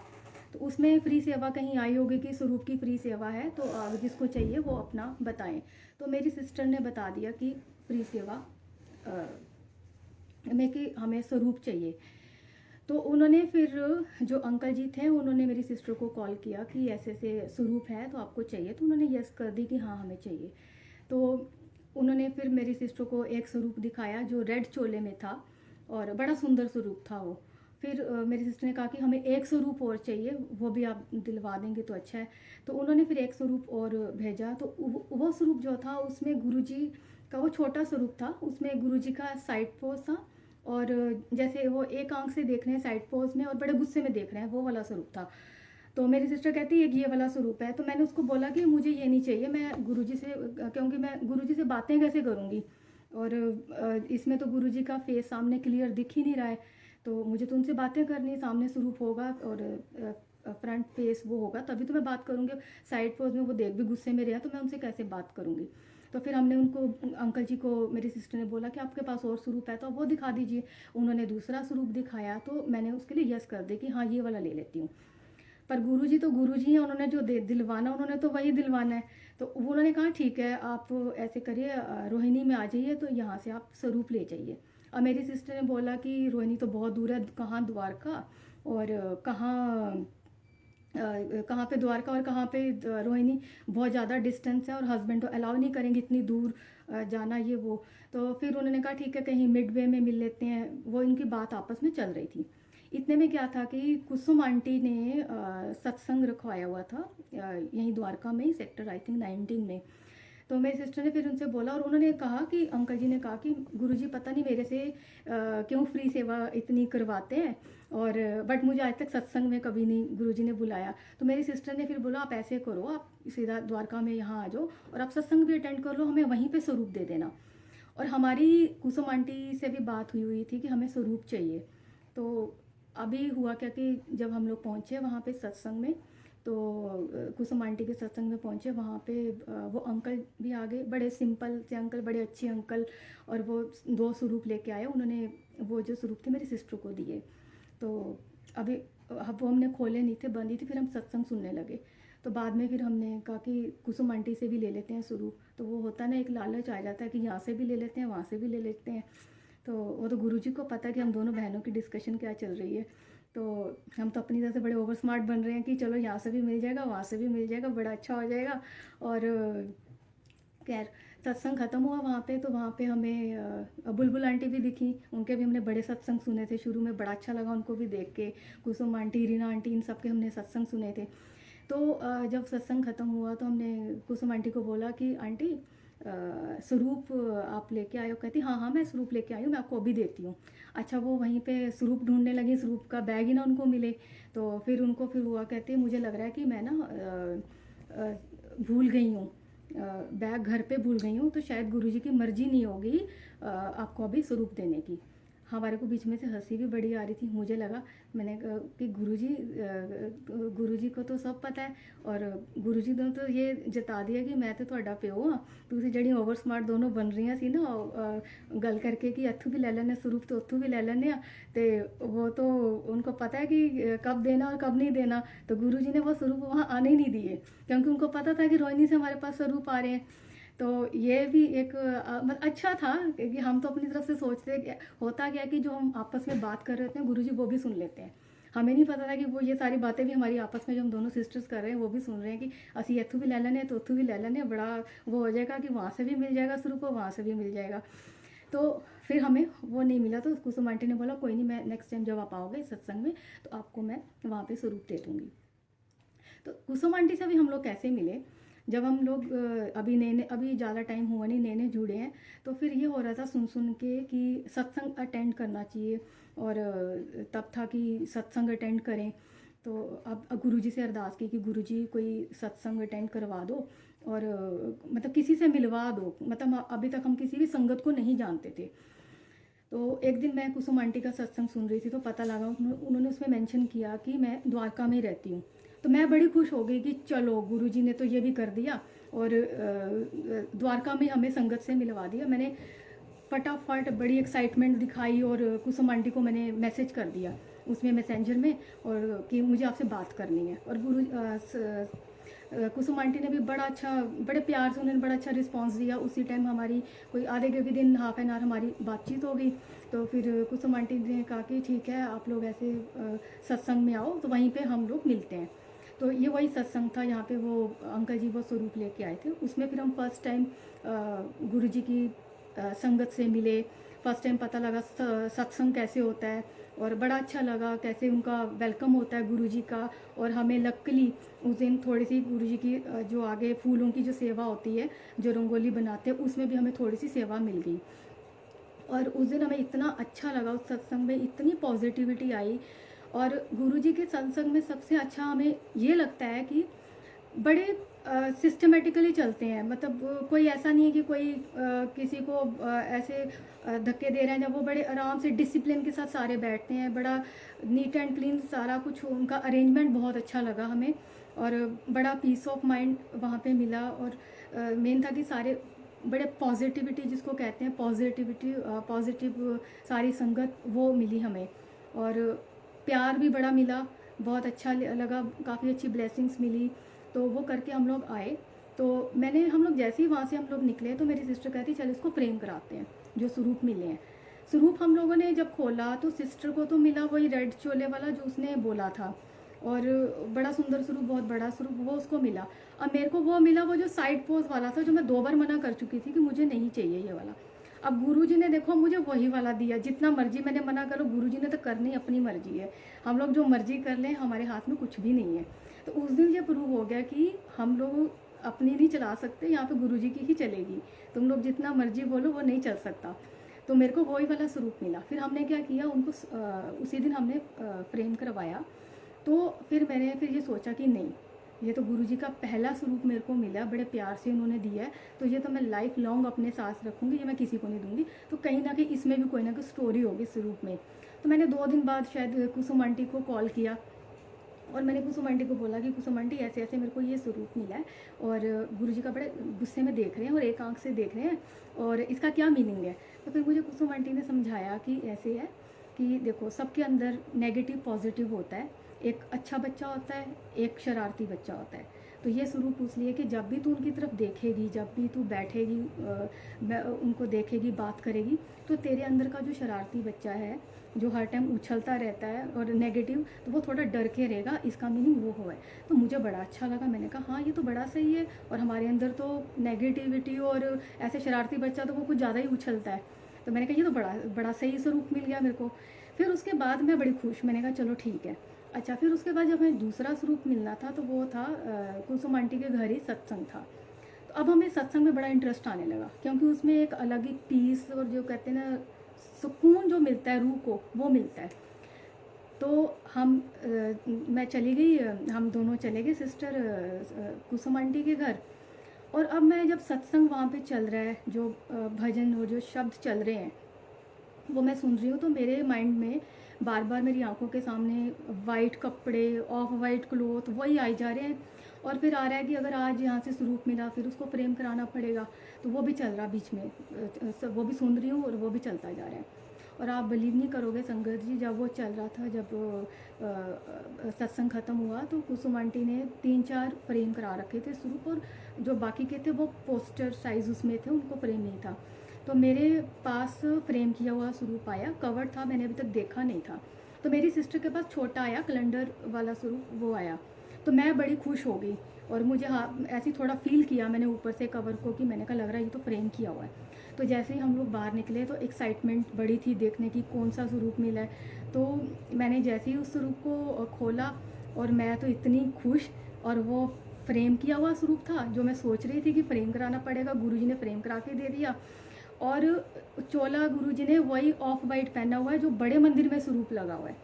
तो उसमें फ्री सेवा कहीं आई होगी कि स्वरूप की फ्री सेवा है, तो जिसको चाहिए वो अपना बताएं। तो मेरी सिस्टर ने बता दिया कि फ्री सेवा में कि हमें स्वरूप चाहिए। तो उन्होंने फिर जो अंकल जी थे उन्होंने मेरी सिस्टर को कॉल किया कि ऐसे ऐसे स्वरूप है तो आपको चाहिए, तो उन्होंने यस कर दी कि हाँ हमें चाहिए। तो उन्होंने फिर मेरी सिस्टर को एक स्वरूप दिखाया जो रेड चोले में था और बड़ा सुंदर स्वरूप था वो। फिर मेरी सिस्टर ने कहा कि हमें एक स्वरूप और चाहिए, वो भी आप दिलवा देंगे तो अच्छा है। तो उन्होंने फिर एक स्वरूप और भेजा। तो वो स्वरूप जो था उसमें गुरुजी का वो छोटा स्वरूप था, उसमें गुरुजी का साइड पोज था और जैसे वो एक आंख से देख रहे हैं साइड पोज में और बड़े गुस्से में देख रहे हैं, वो वाला स्वरूप था। तो मेरी सिस्टर कहती है ये वाला स्वरूप है। तो मैंने उसको बोला कि मुझे ये नहीं चाहिए, मैं गुरुजी से, क्योंकि मैं गुरुजी से बातें कैसे करूँगी और इसमें तो गुरुजी का फेस सामने क्लियर दिख ही नहीं रहा है, तो मुझे तो उनसे बातें करनी है, सामने स्वरूप होगा और फ्रंट फेस वो होगा तभी तो मैं बात करूँगी। साइड पोज में वो देख भी गुस्से में रहा तो मैं उनसे कैसे बात करूँगी। तो फिर हमने उनको, अंकल जी को मेरी सिस्टर ने बोला कि आपके पास और स्वरूप है तो आप वो दिखा दीजिए। उन्होंने दूसरा स्वरूप दिखाया तो मैंने उसके लिए यस कर दी कि हाँ ये वाला ले लेती हूँ। पर गुरुजी तो गुरुजी हैं, उन्होंने जो दिलवाना उन्होंने तो वही दिलवाना है। तो उन्होंने कहा ठीक है आप ऐसे करिए, रोहिणी में आ जाइए तो यहाँ से आप स्वरूप ले जाइए। और मेरी सिस्टर ने बोला कि रोहिणी तो बहुत दूर है, कहाँ द्वारका और कहाँ पे द्वारका और कहाँ पे रोहिणी, बहुत ज़्यादा डिस्टेंस है और हस्बैंड तो अलाउ नहीं करेंगे इतनी दूर जाना ये वो। तो फिर उन्होंने कहा ठीक है कहीं मिड वे में मिल लेते हैं, वो इनकी बात आपस में चल रही थी। इतने में क्या था कि कुसुम आंटी ने सत्संग रखवाया हुआ था यहीं द्वारका में ही, सेक्टर आई थिंक 19 में। तो मेरी सिस्टर ने फिर उनसे बोला और उन्होंने कहा कि अंकल जी ने कहा कि गुरुजी पता नहीं मेरे से क्यों फ्री सेवा इतनी करवाते हैं और बट मुझे आज तक सत्संग में कभी नहीं गुरुजी ने बुलाया। तो मेरी सिस्टर ने फिर बोला आप ऐसे करो, आप सीधा द्वारका में यहाँ आ जाओ और आप सत्संग भी अटेंड कर लो, हमें वहीं पे स्वरूप दे देना। और हमारी कुसुम आंटी से भी बात हुई हुई थी कि हमें स्वरूप चाहिए। तो अभी हुआ क्या कि जब हम लोग पहुँचे वहाँ पे सत्संग में, तो कुसुम आंटी के सत्संग में पहुँचे, वहाँ पे वो अंकल भी आ गए, बड़े सिंपल से अंकल, बड़े अच्छे अंकल, और वो 2 स्वरूप लेके आए। उन्होंने वो जो स्वरूप थे मेरी सिस्टर को दिए। तो अभी अब वो हमने खोले नहीं थे, बंद ही थे, फिर हम सत्संग सुनने लगे। तो बाद में फिर हमने कहा कि कुसुम आंटी से भी ले लेते हैं स्वरूप। तो वो होता है ना, एक लालच आ जाता है कि यहाँ से भी ले लेते हैं वहाँ से भी ले लेते हैं। तो वो तो गुरुजी को पता है कि हम दोनों बहनों की डिस्कशन क्या चल रही है। तो हम तो अपनी तरह से बड़े ओवर स्मार्ट बन रहे हैं कि चलो यहाँ से भी मिल जाएगा वहाँ से भी मिल जाएगा, बड़ा अच्छा हो जाएगा। और खैर सत्संग ख़त्म हुआ वहाँ पे, तो वहाँ पे हमें बुलबुल आंटी भी दिखी, उनके भी हमने बड़े सत्संग सुने थे शुरू में, बड़ा अच्छा लगा उनको भी देख के। कुसुम आंटी, रीना आंटी, इन सब के हमने सत्संग सुने थे। तो जब सत्संग ख़त्म हुआ तो हमने कुसुम आंटी को बोला कि आंटी स्वरूप आप लेके आए हो? कहती हाँ हाँ मैं स्वरूप लेके आई हूँ, मैं आपको अभी देती हूँ। अच्छा, वो वहीं पे स्वरूप ढूंढने लगी, स्वरूप का बैग ही ना उनको मिले। तो फिर उनको फिर हुआ, कहती मुझे लग रहा है कि मैं ना भूल गई हूँ, बैग घर पे भूल गई हूँ, तो शायद गुरुजी की मर्जी नहीं होगी आपको अभी स्वरूप देने की। हमारे को बीच में से हंसी भी बड़ी आ रही थी। मुझे लगा, मैंने कहा कि गुरुजी को तो सब पता है और गुरुजी ने तो ये जता दिया कि मैं तो ਤੁਹਾਡਾ ਪਿਓ ਹਾਂ, ਤੁਸੀਂ ਜਿਹੜੀ ਓਵਰ ਸਮਾਰਟ ਦੋਨੋਂ ਬਣ ਰਹੀਆਂ ਸੀ ਨਾ ਗੱਲ करके कि ਇੱਥੋਂ भी ले लेने स्वरूप तो ਉੱਥੋਂ भी ले लेने। तो वो तो उनको पता है कि कब देना और कब नहीं देना। तो गुरुजी ने वो स्वरूप वहाँ आने ही नहीं दिए, क्योंकि उनको पता था कि रोहिणी से हमारे पास स्वरूप आ रहे हैं। तो ये भी एक मतलब अच्छा था कि हम तो अपनी तरफ से सोचते हैं। होता क्या कि जो हम आपस में बात कर रहे होते हैं गुरुजी वो भी सुन लेते हैं। हमें नहीं पता था कि वो ये सारी बातें भी हमारी आपस में जो हम दोनों सिस्टर्स कर रहे हैं वो भी सुन रहे हैं कि असी इत्थों भी ले लेने तो उत्थों भी ले लेने, बड़ा वो हो जाएगा कि वहाँ से भी मिल जाएगा स्वरूप और वहाँ से भी मिल जाएगा। तो फिर हमें वो नहीं मिला। तो कुसुम आंटी ने बोला कोई नहीं, मैं नेक्स्ट टाइम जब आप आओगे सत्संग में तो आपको मैं वहाँ पे स्वरूप दे दूँगी। तो कुसुम आंटी से भी हम लोग कैसे मिले, जब हम लोग अभी ज़्यादा टाइम हुआ नहीं, नए जुड़े हैं, तो फिर ये हो रहा था सुन के कि सत्संग अटेंड करना चाहिए। और तब था कि सत्संग अटेंड करें। तो अब गुरुजी से अरदास की कि गुरुजी कोई सत्संग अटेंड करवा दो और मतलब किसी से मिलवा दो। मतलब अभी तक हम किसी भी संगत को नहीं जानते थे। तो एक दिन मैं कुसुम आंटी का सत्संग सुन रही थी तो पता लगा उन्होंने उसमें मेंशन किया कि मैं द्वारका में रहती हूँ। तो मैं बड़ी खुश हो गई कि चलो गुरुजी ने तो ये भी कर दिया और द्वारका में हमें संगत से मिलवा दिया। मैंने फटाफट बड़ी एक्साइटमेंट दिखाई और कुसुम आंटी को मैंने मैसेज कर दिया उसमें मैसेंजर में, और कि मुझे आपसे बात करनी है। और कुसुम आंटी ने भी बड़ा अच्छा, बड़े प्यार से उन्होंने बड़ा अच्छा रिस्पांस दिया। उसी टाइम हमारी कोई आधे के भी दिन हाफ एन आवर हमारी बातचीत हो गई। तो फिर कुसुम आंटी ने कहा कि ठीक है आप लोग ऐसे सत्संग में आओ, तो वहीं पे हम लोग मिलते हैं। तो ये वही सत्संग था, यहाँ पे वो अंकल जी वो स्वरूप लेके आए थे। उसमें फिर हम फर्स्ट टाइम गुरु जी की संगत से मिले। फर्स्ट टाइम पता लगा सत्संग कैसे होता है, और बड़ा अच्छा लगा कैसे उनका वेलकम होता है गुरु जी का। और हमें लकीली उस दिन थोड़ी सी गुरु जी की जो आगे फूलों की जो सेवा होती है, जो रंगोली बनाते हैं, उसमें भी हमें थोड़ी सी सेवा मिल गई। और उस दिन हमें इतना अच्छा लगा, उस सत्संग में इतनी पॉजिटिविटी आई। और गुरुजी के सत्संग में सबसे अच्छा हमें ये लगता है कि बड़े सिस्टमेटिकली चलते हैं। मतलब कोई ऐसा नहीं है कि कोई किसी को ऐसे धक्के दे रहे हैं। जब वो बड़े आराम से डिसिप्लिन के साथ सारे बैठते हैं, बड़ा नीट एंड क्लीन सारा कुछ, उनका अरेंजमेंट बहुत अच्छा लगा हमें। और बड़ा पीस ऑफ माइंड वहाँ पे मिला। और मेन था कि सारे बड़े पॉजिटिविटी जिसको कहते हैं, पॉजिटिव सारी संगत वो मिली हमें। और प्यार भी बड़ा मिला, बहुत अच्छा लगा, काफ़ी अच्छी ब्लेसिंग्स मिली। तो वो करके हम लोग आए। तो हम लोग जैसे ही वहाँ से हम लोग निकले, तो मेरी सिस्टर कहती चल इसको फ्रेम कराते हैं, जो स्वरूप मिले हैं। स्वरूप हम लोगों ने जब खोला तो सिस्टर को तो मिला वही रेड चोले वाला जो उसने बोला था, और बड़ा सुंदर स्वरूप, बहुत बड़ा स्वरूप वो उसको मिला। अब मेरे को वो मिला वो जो साइड पोज वाला था, जो मैं 2 बार मना कर चुकी थी कि मुझे नहीं चाहिए ये वाला। अब गुरुजी ने देखो मुझे वही वाला दिया। जितना मर्जी मैंने मना करो, गुरुजी ने तो करनी अपनी मर्जी है। हम लोग जो मर्जी कर लें, हमारे हाथ में कुछ भी नहीं है। तो उस दिन ये प्रूव हो गया कि हम लोग अपनी नहीं चला सकते, यहाँ पे गुरुजी की ही चलेगी। तुम लोग जितना मर्जी बोलो, वो नहीं चल सकता। तो मेरे को वही वाला स्वरूप मिला। फिर हमने क्या किया, उनको उसी दिन हमने फ्रेम करवाया। तो फिर मैंने ये सोचा कि नहीं, ये तो गुरुजी का पहला स्वरूप मेरे को मिला, बड़े प्यार से उन्होंने दिया है, तो ये तो मैं लाइफ लॉन्ग अपने साथ रखूँगी, ये मैं किसी को नहीं दूँगी। तो कहीं ना कहीं इसमें भी कोई ना कोई स्टोरी होगी स्वरूप में। तो मैंने 2 दिन बाद शायद कुसुम आंटी को कॉल किया, और मैंने कुसुम आंटी को बोला कि कुसुम आंटी ऐसे ऐसे मेरे को ये स्वरूप मिला है, और गुरुजी का बड़े गुस्से में देख रहे हैं और एक आंख से देख रहे हैं, और इसका क्या मीनिंग है। तो फिर मुझे कुसुम आंटी ने समझाया कि ऐसे है कि देखो, सबके अंदर नेगेटिव पॉजिटिव होता है। एक अच्छा बच्चा होता है, एक शरारती बच्चा होता है। तो ये स्वरूप इसलिए कि जब भी तू उनकी तरफ देखेगी, जब भी तू बैठेगी, उनको देखेगी, बात करेगी, तो तेरे अंदर का जो शरारती बच्चा है, जो हर टाइम उछलता रहता है और नेगेटिव, तो वो थोड़ा डर के रहेगा। इसका मीनिंग वो है। तो मुझे बड़ा अच्छा लगा। मैंने कहा हाँ, ये तो बड़ा सही है। और हमारे अंदर तो नेगेटिविटी और ऐसे शरारती बच्चा तो वो कुछ ज़्यादा ही उछलता है। तो मैंने कहा ये तो बड़ा सही स्वरूप मिल गया मेरे को। फिर उसके बाद मैं बड़ी खुश, मैंने कहा चलो ठीक है। अच्छा, फिर उसके बाद जब हमें दूसरा स्वरूप मिलना था, तो वो था कुसुम आंटी के घर ही सत्संग था। तो अब हमें सत्संग में बड़ा इंटरेस्ट आने लगा, क्योंकि उसमें एक अलग ही पीस और जो कहते हैं ना, सुकून जो मिलता है रूह को, वो मिलता है। तो मैं चली गई, हम दोनों चले गए सिस्टर कुसुम आंटी के घर। और अब मैं जब सत्संग वहाँ पे चल रहा है, जो भजन और जो शब्द चल रहे हैं, वो मैं सुन रही हूँ, तो मेरे माइंड में बार बार मेरी आंखों के सामने वाइट कपड़े, ऑफ वाइट क्लोथ वही आई जा रहे हैं। और फिर आ रहा है कि अगर आज यहाँ से स्वरूप मिला, फिर उसको फ्रेम कराना पड़ेगा। तो वो भी चल रहा बीच में, वो भी सुन रही हूँ और वो भी चलता जा रहा है। और आप बिलीव नहीं करोगे संगत जी, जब वो चल रहा था, जब सत्संग ख़त्म हुआ, तो कुसुम आंटी ने 3-4 फ्रेम करा रखे थे स्वरूप, और जो बाकी के थे वो पोस्टर साइज़ उसमें थे, उनको फ्रेम नहीं था। तो मेरे पास फ्रेम किया हुआ स्वरूप आया, कवर था, मैंने अभी तक देखा नहीं था। तो मेरी सिस्टर के पास छोटा आया, कैलेंडर वाला स्वरूप वो आया। तो मैं बड़ी खुश हो गई, और मुझे ऐसे थोड़ा फील किया मैंने ऊपर से कवर को, कि मैंने कहा लग रहा है ये तो फ्रेम किया हुआ है। तो जैसे ही हम लोग बाहर निकले, तो एक्साइटमेंट बड़ी थी देखने की कौन सा स्वरूप मिला है। तो मैंने जैसे ही उस स्वरूप को खोला, और मैं तो इतनी खुश, और वो फ्रेम किया हुआ स्वरूप था, जो मैं सोच रही थी कि फ्रेम कराना पड़ेगा, गुरुजी ने फ्रेम करा के दे दिया। और चोला गुरुजी ने वही ऑफ वाइट पहना हुआ है, जो बड़े मंदिर में स्वरूप लगा हुआ है।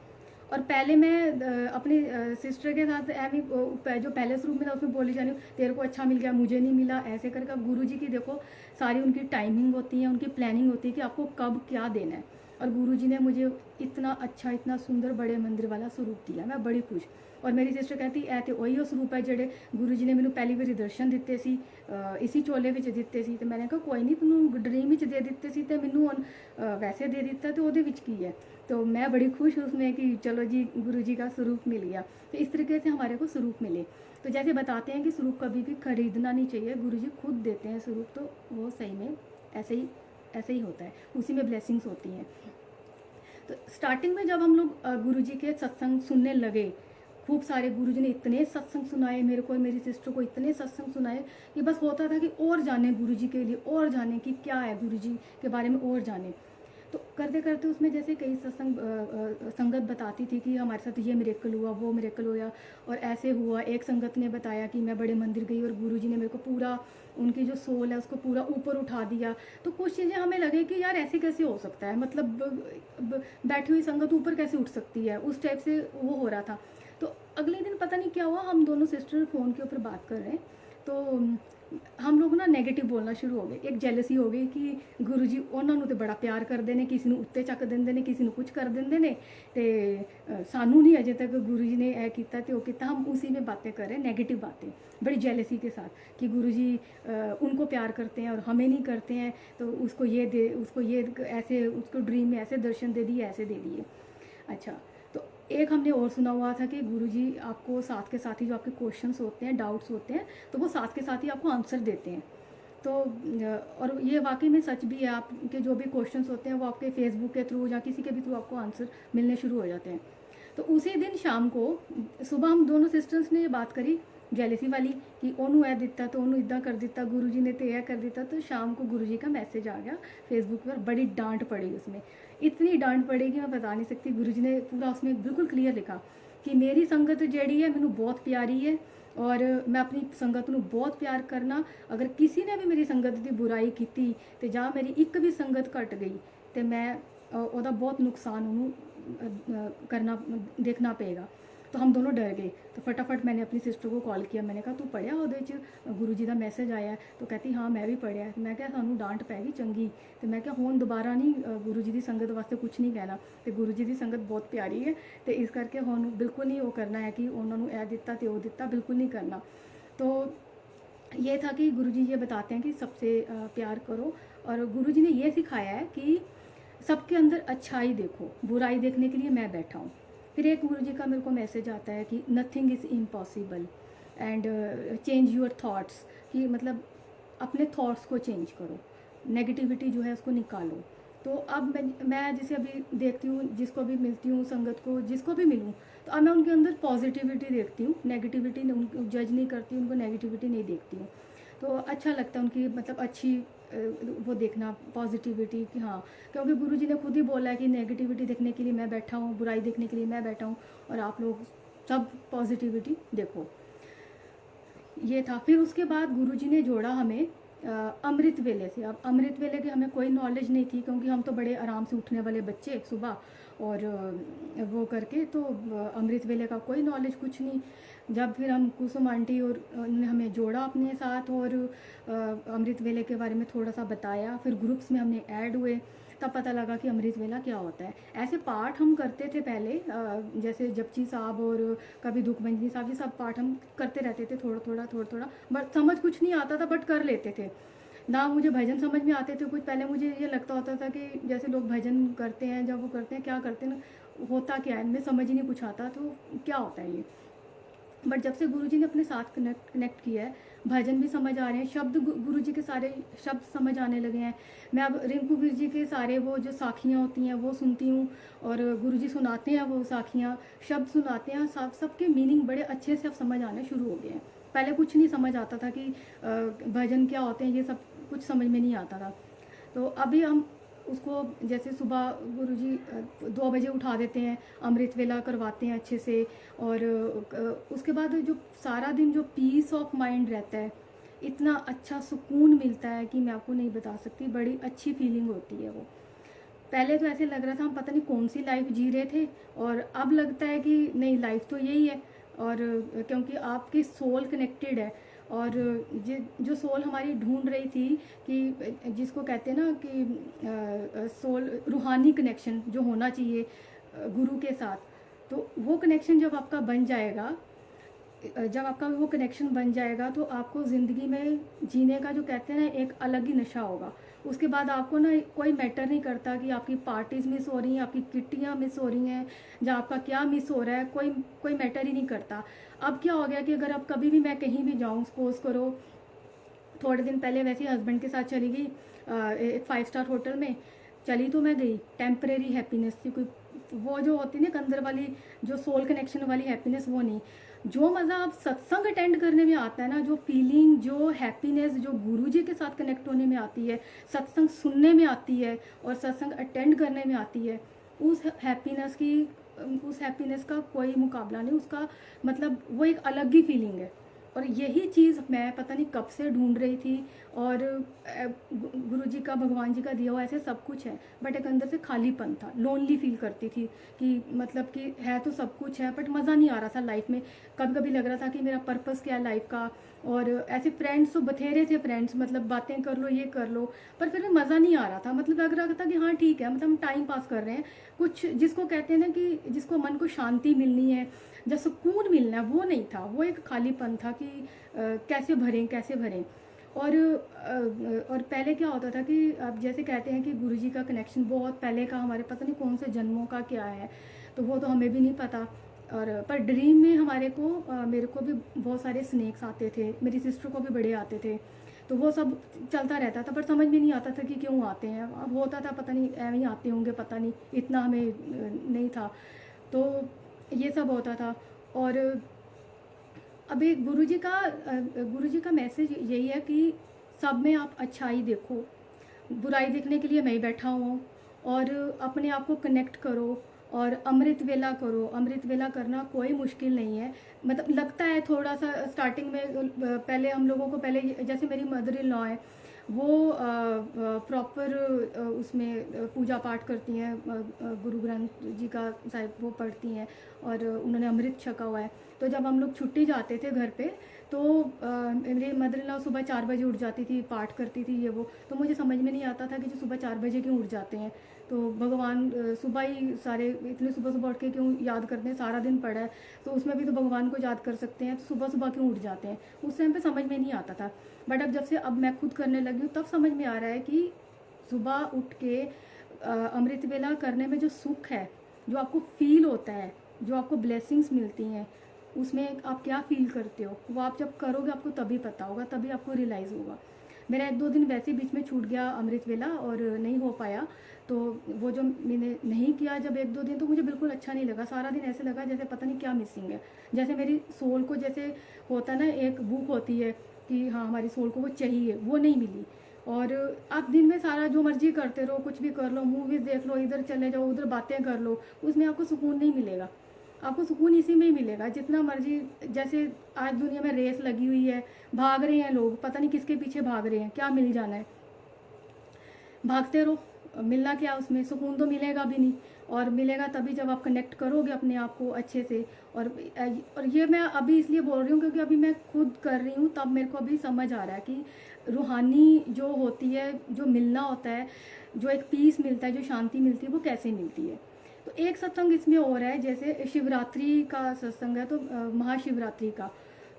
और पहले मैं अपनी सिस्टर के साथ जो पहले स्वरूप में था उसमें बोली जा रही हूँ, तेरे को अच्छा मिल गया, मुझे नहीं मिला, ऐसे करके। अब गुरुजी की देखो, सारी उनकी टाइमिंग होती है, उनकी प्लानिंग होती है कि आपको कब क्या देना है। और गुरुजी ने मुझे इतना अच्छा, इतना सुंदर बड़े मंदिर वाला स्वरूप दिया, मैं बड़ी खुश। और मेरी सिस्टर कहती ऐ तो वही स्वरूप है ਜਿਹੜੇ गुरुजी ने मैंने पहली बारी दर्शन दिते सी, इसी चोले ਵਿੱਚ ਦਿੱਤੇ ਸੀ। तो मैंने कहा कोई नहीं, ਤੈਨੂੰ ਡ੍ਰੀਮ ਵਿੱਚ ਦੇ ਦਿੱਤੇ ਸੀ, ਤੇ ਮੈਨੂੰ ਹੁਣ वैसे दे ਦਿੱਤਾ, तो ਉਹਦੇ ਵਿੱਚ ਕੀ है। तो मैं बड़ी खुश हूँ उसमें कि चलो जी गुरु जी का स्वरूप मिल गया। तो इस तरीके से हमारे को स्वरूप मिले। तो जैसे बताते हैं कि स्वरूप कभी भी खरीदना नहीं चाहिए, गुरु जी खुद देते हैं स्वरूप, तो वो सही में ऐसे ही होता है, उसी में ब्लेसिंग्स होती हैं। तो स्टार्टिंग में जब हम लोग गुरु जी के सत्संग सुनने लगे, खूब सारे गुरु जी ने इतने सत्संग सुनाए मेरे को और मेरी सिस्टर को, इतने सत्संग सुनाए कि बस होता था कि और जाने गुरु जी के लिए, और जाने कि क्या है गुरु जी के बारे में, और जाने। तो करते करते उसमें जैसे कई सत्संग संगत बताती थी कि हमारे साथ ये मिरेकल हुआ, वो मिरेकल हुआ और ऐसे हुआ। एक संगत ने बताया कि मैं बड़े मंदिर गई और गुरुजी ने मेरे को पूरा, उनकी जो सोल है उसको पूरा ऊपर उठा दिया। तो कुछ चीज़ें हमें लगे कि यार ऐसे कैसे हो सकता है, मतलब बैठी हुई संगत ऊपर कैसे उठ सकती है, उस टाइप से वो हो रहा था। तो अगले दिन पता नहीं क्या हुआ, हम दोनों सिस्टर फ़ोन के ऊपर बात कर रहे हैं, तो हम लोग ना नेगेटिव बोलना शुरू हो गए। एक जेलसी हो गई कि गुरु जी उन्होंने तो बड़ा प्यार करते ने, किसी ਨੂੰ ਉੱਤੇ ਚੱਕ ਦਿੰਦੇ ਨੇ, किसी ਨੂੰ कुछ कर ਦਿੰਦੇ ਨੇ, ਤੇ ਸਾਨੂੰ नहीं अजे तक गुरु जी ने ऐ किया तो किया। हम उसी में बातें कर रहे हैं, नेगेटिव बातें बड़ी जेलसी के साथ कि गुरु जी उनको प्यार करते हैं और हमें नहीं करते हैं, तो उसको ये दे, उसको ये ऐसे, उसको ड्रीम में ऐसे दर्शन दे दिए, ऐसे दे दिए। अच्छा, तो एक हमने और सुना हुआ था कि गुरुजी आपको साथ के साथ ही जो आपके क्वेश्चंस होते हैं, डाउट्स होते हैं, तो वो साथ के साथ ही आपको आंसर देते हैं। तो और ये वाकई में सच भी है, आपके जो भी क्वेश्चंस होते हैं वो आपके फेसबुक के थ्रू या किसी के भी थ्रू आपको आंसर मिलने शुरू हो जाते हैं। तो उसी दिन शाम को, सुबह हम दोनों सिस्टर्स ने ये बात करी जेलसी वाली कि ओनू ऐ दिता तो ओनू इदा कर दिता, गुरु जी ने तो यह कर दिता। तो शाम को गुरु जी का मैसेज आ गया फेसबुक पर, बड़ी डांट पड़ी उसमें, इतनी डांट पड़ी कि मैं बता नहीं सकती। गुरु जी ने पूरा उसमें बिल्कुल क्लियर लिखा कि मेरी संगत ਜਿਹੜੀ है मैनू बहुत प्यारी है और मैं अपनी संगत ਨੂੰ बहुत प्यार करना। अगर किसी ने भी मेरी संगत की बुराई की तो ਜਾਂ मेरी एक भी संगत घट गई तो मैं ਉਹਦਾ बहुत नुकसान ਉਹਨੂੰ करना देखना पेगा। तो हम दोनों डर गए। तो फटाफट मैंने अपनी सिस्टर को कॉल किया, मैंने कहा तू पढ़िया ਉਹਦੇ 'ਚ गुरु जी का मैसेज आया है? तो कहती हाँ मैं भी पढ़िया। मैं क्या सानू डांट पैगी चंगी, तो मैं क्या हुण दोबारा नहीं गुरु जी की संगत वास्ते कुछ नहीं कहना, तो गुरु जी की संगत बहुत प्यारी है, तो इस करके हुण बिल्कुल नहीं वो करना है कि उन्होंने यह दिता तो वो दिता, बिल्कुल नहीं करना। तो ये था कि गुरु जी ये बताते हैं कि सबसे प्यार करो, और गुरु जी ने ये सिखाया है कि सबके अंदर अच्छाई देखो, बुराई देखने के लिए मैं बैठा हूँ। फिर एक गुरु जी का मेरे को मैसेज आता है कि nothing is impossible and change your thoughts, कि मतलब अपने थॉट्स को चेंज करो, नेगेटिविटी जो है उसको निकालो। तो अब मैं जैसे अभी देखती हूँ, जिसको भी मिलती हूँ, संगत को जिसको भी मिलूँ, तो अब मैं उनके अंदर पॉजिटिविटी देखती हूँ, नेगेटिविटी उनको जज नहीं करती, उनको नेगेटिविटी नहीं देखती हूँ। तो अच्छा लगता है उनकी मतलब अच्छी वो देखना, पॉजिटिविटी कि हाँ, क्योंकि गुरु जी ने खुद ही बोला है कि नेगेटिविटी देखने के लिए मैं बैठा हूँ, बुराई देखने के लिए मैं बैठा हूँ, और आप लोग सब पॉजिटिविटी देखो। ये था। फिर उसके बाद गुरुजी ने जोड़ा हमें अमृत वेले से। अब अमृत वेले की हमें कोई नॉलेज नहीं थी, क्योंकि हम तो बड़े आराम से उठने वाले बच्चे सुबह, और वो करके तो अमृत वेले का कोई नॉलेज कुछ नहीं। जब फिर हम कुसुम आंटी और उन्होंने हमें जोड़ा अपने साथ और अमृत वेले के बारे में थोड़ा सा बताया, फिर ग्रुप्स में हमने ऐड हुए, तब पता लगा कि अमृत वेला क्या होता है। ऐसे पाठ हम करते थे पहले, जैसे जपजी साहब और कभी दुखभंजनी साहब, ये सब पाठ हम करते रहते थे थोड़ा थोड़ा, बट समझ कुछ नहीं आता था, बट कर लेते थे ना। मुझे भजन समझ में आते थे कुछ, पहले मुझे ये लगता होता था कि जैसे लोग भजन करते हैं, जब वो करते हैं क्या करते हैं, होता क्या है, इनमें समझ ही नहीं कुछ आता, तो क्या होता है ये। बट जब से गुरुजी ने अपने साथ कनेक्ट किया है, भजन भी समझ आ रहे हैं, शब्द गुरुजी के सारे शब्द समझ आने लगे हैं। मैं अब रिंकू वीर जी के सारे वो जो साखियाँ होती हैं वो सुनती हूँ, और गुरुजी सुनाते हैं वो साखियाँ, शब्द सुनाते हैं, सबके मीनिंग बड़े अच्छे से अब समझ आने शुरू हो गए हैं। पहले कुछ नहीं समझ आता था कि भजन क्या होते हैं, ये सब कुछ समझ में नहीं आता था। तो अभी हम उसको जैसे सुबह गुरुजी 2 बजे उठा देते हैं, अमृत वेला करवाते हैं अच्छे से, और उसके बाद जो सारा दिन जो पीस ऑफ माइंड रहता है, इतना अच्छा सुकून मिलता है कि मैं आपको नहीं बता सकती, बड़ी अच्छी फीलिंग होती है वो। पहले तो ऐसे लग रहा था हम पता नहीं कौन सी लाइफ जी रहे थे, और अब लगता है कि नहीं, लाइफ तो यही है। और क्योंकि आपकी सोल कनेक्टेड है, और जो सोल हमारी ढूंढ रही थी कि जिसको कहते हैं ना कि सोल रूहानी कनेक्शन जो होना चाहिए गुरु के साथ, तो वो कनेक्शन जब आपका बन जाएगा, जब आपका वो कनेक्शन बन जाएगा तो आपको ज़िंदगी में जीने का जो कहते हैं ना एक अलग ही नशा होगा। उसके बाद आपको ना कोई मैटर नहीं करता कि आपकी पार्टीज़ मिस हो रही हैं, आपकी किट्टियाँ मिस हो रही हैं, या आपका क्या मिस हो रहा है, कोई कोई मैटर ही नहीं करता। अब क्या हो गया कि अगर अब कभी भी मैं कहीं भी जाऊँ, सपोज़ करो थोड़े दिन पहले वैसे ही हस्बैंड के साथ चली गई एक 5 स्टार होटल में, चली तो मैं गई, टेम्परेरी हैप्पीनेस थी, कोई वो जो होती है ना अंदर वाली जो सोल कनेक्शन वाली हैप्पीनेस वो नहीं। जो मज़ा आप सत्संग अटेंड करने में आता है ना, जो फीलिंग, जो हैप्पीनेस जो गुरुजी के साथ कनेक्ट होने में आती है, सत्संग सुनने में आती है और सत्संग अटेंड करने में आती है, उस हैप्पीनेस का कोई मुकाबला नहीं। उसका मतलब वो एक अलग ही फीलिंग है। और यही चीज़ मैं पता नहीं कब से ढूंढ रही थी। और गुरु जी का, भगवान जी का दिया हुआ ऐसे सब कुछ है, बट एक अंदर से खालीपन था, लोनली फील करती थी कि मतलब कि है तो सब कुछ है बट मज़ा नहीं आ रहा था लाइफ में। कभी कभी लग रहा था कि मेरा पर्पस क्या है लाइफ का। और ऐसे फ्रेंड्स तो बथेरे थे, फ्रेंड्स मतलब बातें कर लो, ये कर लो, पर फिर भी मज़ा नहीं आ रहा था। मतलब लग रहा था कि हाँ ठीक है, मतलब हम टाइम पास कर रहे हैं। कुछ जिसको कहते हैं ना कि जिसको मन को शांति मिलनी है, जब सुकून मिलना है, वो नहीं था। वो एक खालीपन था कि कैसे भरें कैसे भरें। और पहले क्या होता था कि अब जैसे कहते हैं कि गुरुजी का कनेक्शन बहुत पहले का, हमारे पता नहीं कौन से जन्मों का क्या है, तो वो तो हमें भी नहीं पता। और पर ड्रीम में हमारे को मेरे को भी बहुत सारे स्नेक्स आते थे, मेरी सिस्टर को भी बड़े आते थे, तो वो सब चलता रहता था, पर समझ में नहीं आता था कि क्यों आते हैं। अब होता था पता नहीं ऐਵੇਂ ही आते होंगे, पता नहीं, इतना हमें नहीं था। तो ये सब होता था। और अभी गुरुजी का मैसेज यही है कि सब में आप अच्छाई देखो, बुराई देखने के लिए मैं ही बैठा हुआ हूँ। और अपने आप को कनेक्ट करो और अमृत वेला करो। अमृत वेला करना कोई मुश्किल नहीं है। मतलब लगता है थोड़ा सा स्टार्टिंग में, पहले हम लोगों को, पहले जैसे मेरी मदर इन लॉ है, वो प्रॉपर उसमें पूजा पाठ करती हैं, गुरु ग्रंथ जी का साहिब वो पढ़ती हैं और उन्होंने अमृत छका हुआ है। तो जब हम लोग छुट्टी जाते थे घर पे, तो मेरी मदर इन लॉ सुबह 4 बजे उठ जाती थी, पाठ करती थी ये वो। तो मुझे समझ में नहीं आता था कि जो सुबह 4 बजे क्यों उठ जाते हैं, तो भगवान सुबह ही सारे इतने सुबह सुबह उठ के क्यों याद करते हैं, सारा दिन पड़ा है तो उसमें भी तो भगवान को याद कर सकते हैं, तो सुबह सुबह क्यों उठ जाते हैं। उस टाइम पे समझ में नहीं आता था, बट अब मैं खुद करने लगी हूँ, तब समझ में आ रहा है कि सुबह उठ के अमृत वेला करने में जो सुख है, जो आपको फील होता है, जो आपको ब्लेसिंग्स मिलती हैं, उसमें आप क्या फील करते हो, वो आप जब करोगे आपको तभी पता होगा, तभी आपको रियलाइज़ होगा। मेरा 1-2 दिन वैसे ही बीच में छूट गया अमृत वेला और नहीं हो पाया। तो वो जो मैंने नहीं किया जब 1-2 दिन, तो मुझे बिल्कुल अच्छा नहीं लगा। सारा दिन ऐसे लगा जैसे पता नहीं क्या मिसिंग है, जैसे मेरी सोल को, जैसे होता ना एक भूख होती है कि हाँ हमारी सोल को वो चाहिए, वो नहीं मिली। और आप दिन में सारा जो मर्जी करते रहो, कुछ भी कर लो, मूवीज़ देख लो, इधर चले जाओ, उधर बातें कर लो, उसमें आपको सुकून नहीं मिलेगा। आपको सुकून इसी में ही मिलेगा, जितना मर्जी। जैसे आज दुनिया में रेस लगी हुई है, भाग रहे हैं लोग, पता नहीं किसके पीछे भाग रहे हैं, क्या मिल जाना है, भागते रहो, मिलना क्या उसमें, सुकून तो मिलेगा भी नहीं। और मिलेगा तभी जब आप कनेक्ट करोगे अपने आप को अच्छे से। और ये मैं अभी इसलिए बोल रही हूँ क्योंकि अभी मैं खुद कर रही हूँ, तब मेरे को अभी समझ आ रहा है कि रूहानी जो होती है, जो मिलना होता है, जो एक पीस मिलता है, जो शांति मिलती है, वो कैसे मिलती है। तो एक सत्संग इसमें हो रहा है, जैसे शिवरात्रि का सत्संग है, तो महाशिवरात्रि का,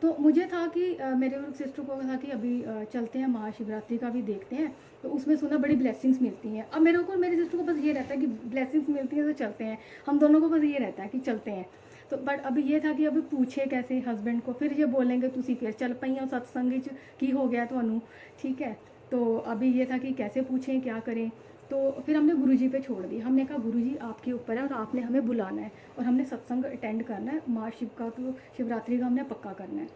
तो मुझे था कि मेरे सिस्टर को था कि अभी चलते हैं महाशिवरात्रि का भी देखते हैं। तो उसमें सुना बड़ी ब्लेसिंग्स मिलती हैं। अब मेरे को और मेरी सिस्टर को बस ये रहता है कि ब्लेसिंग्स मिलती हैं तो चलते हैं, हम दोनों को बस ये रहता है कि चलते हैं। तो बट अभी ये था कि अभी पूछे कैसे हस्बैंड को, फिर ये बोलेंगे तुसी फिर चल पई हो सत्संग की हो गया तो ठीक है। तो अभी ये था कि कैसे पूछें, क्या करें। तो फिर हमने गुरुजी पे छोड़ दी। हमने कहा गुरुजी आपके ऊपर है और आपने हमें बुलाना है और हमने सत्संग अटेंड करना है, महाशिव का तो शिवरात्रि का हमने पक्का करना है।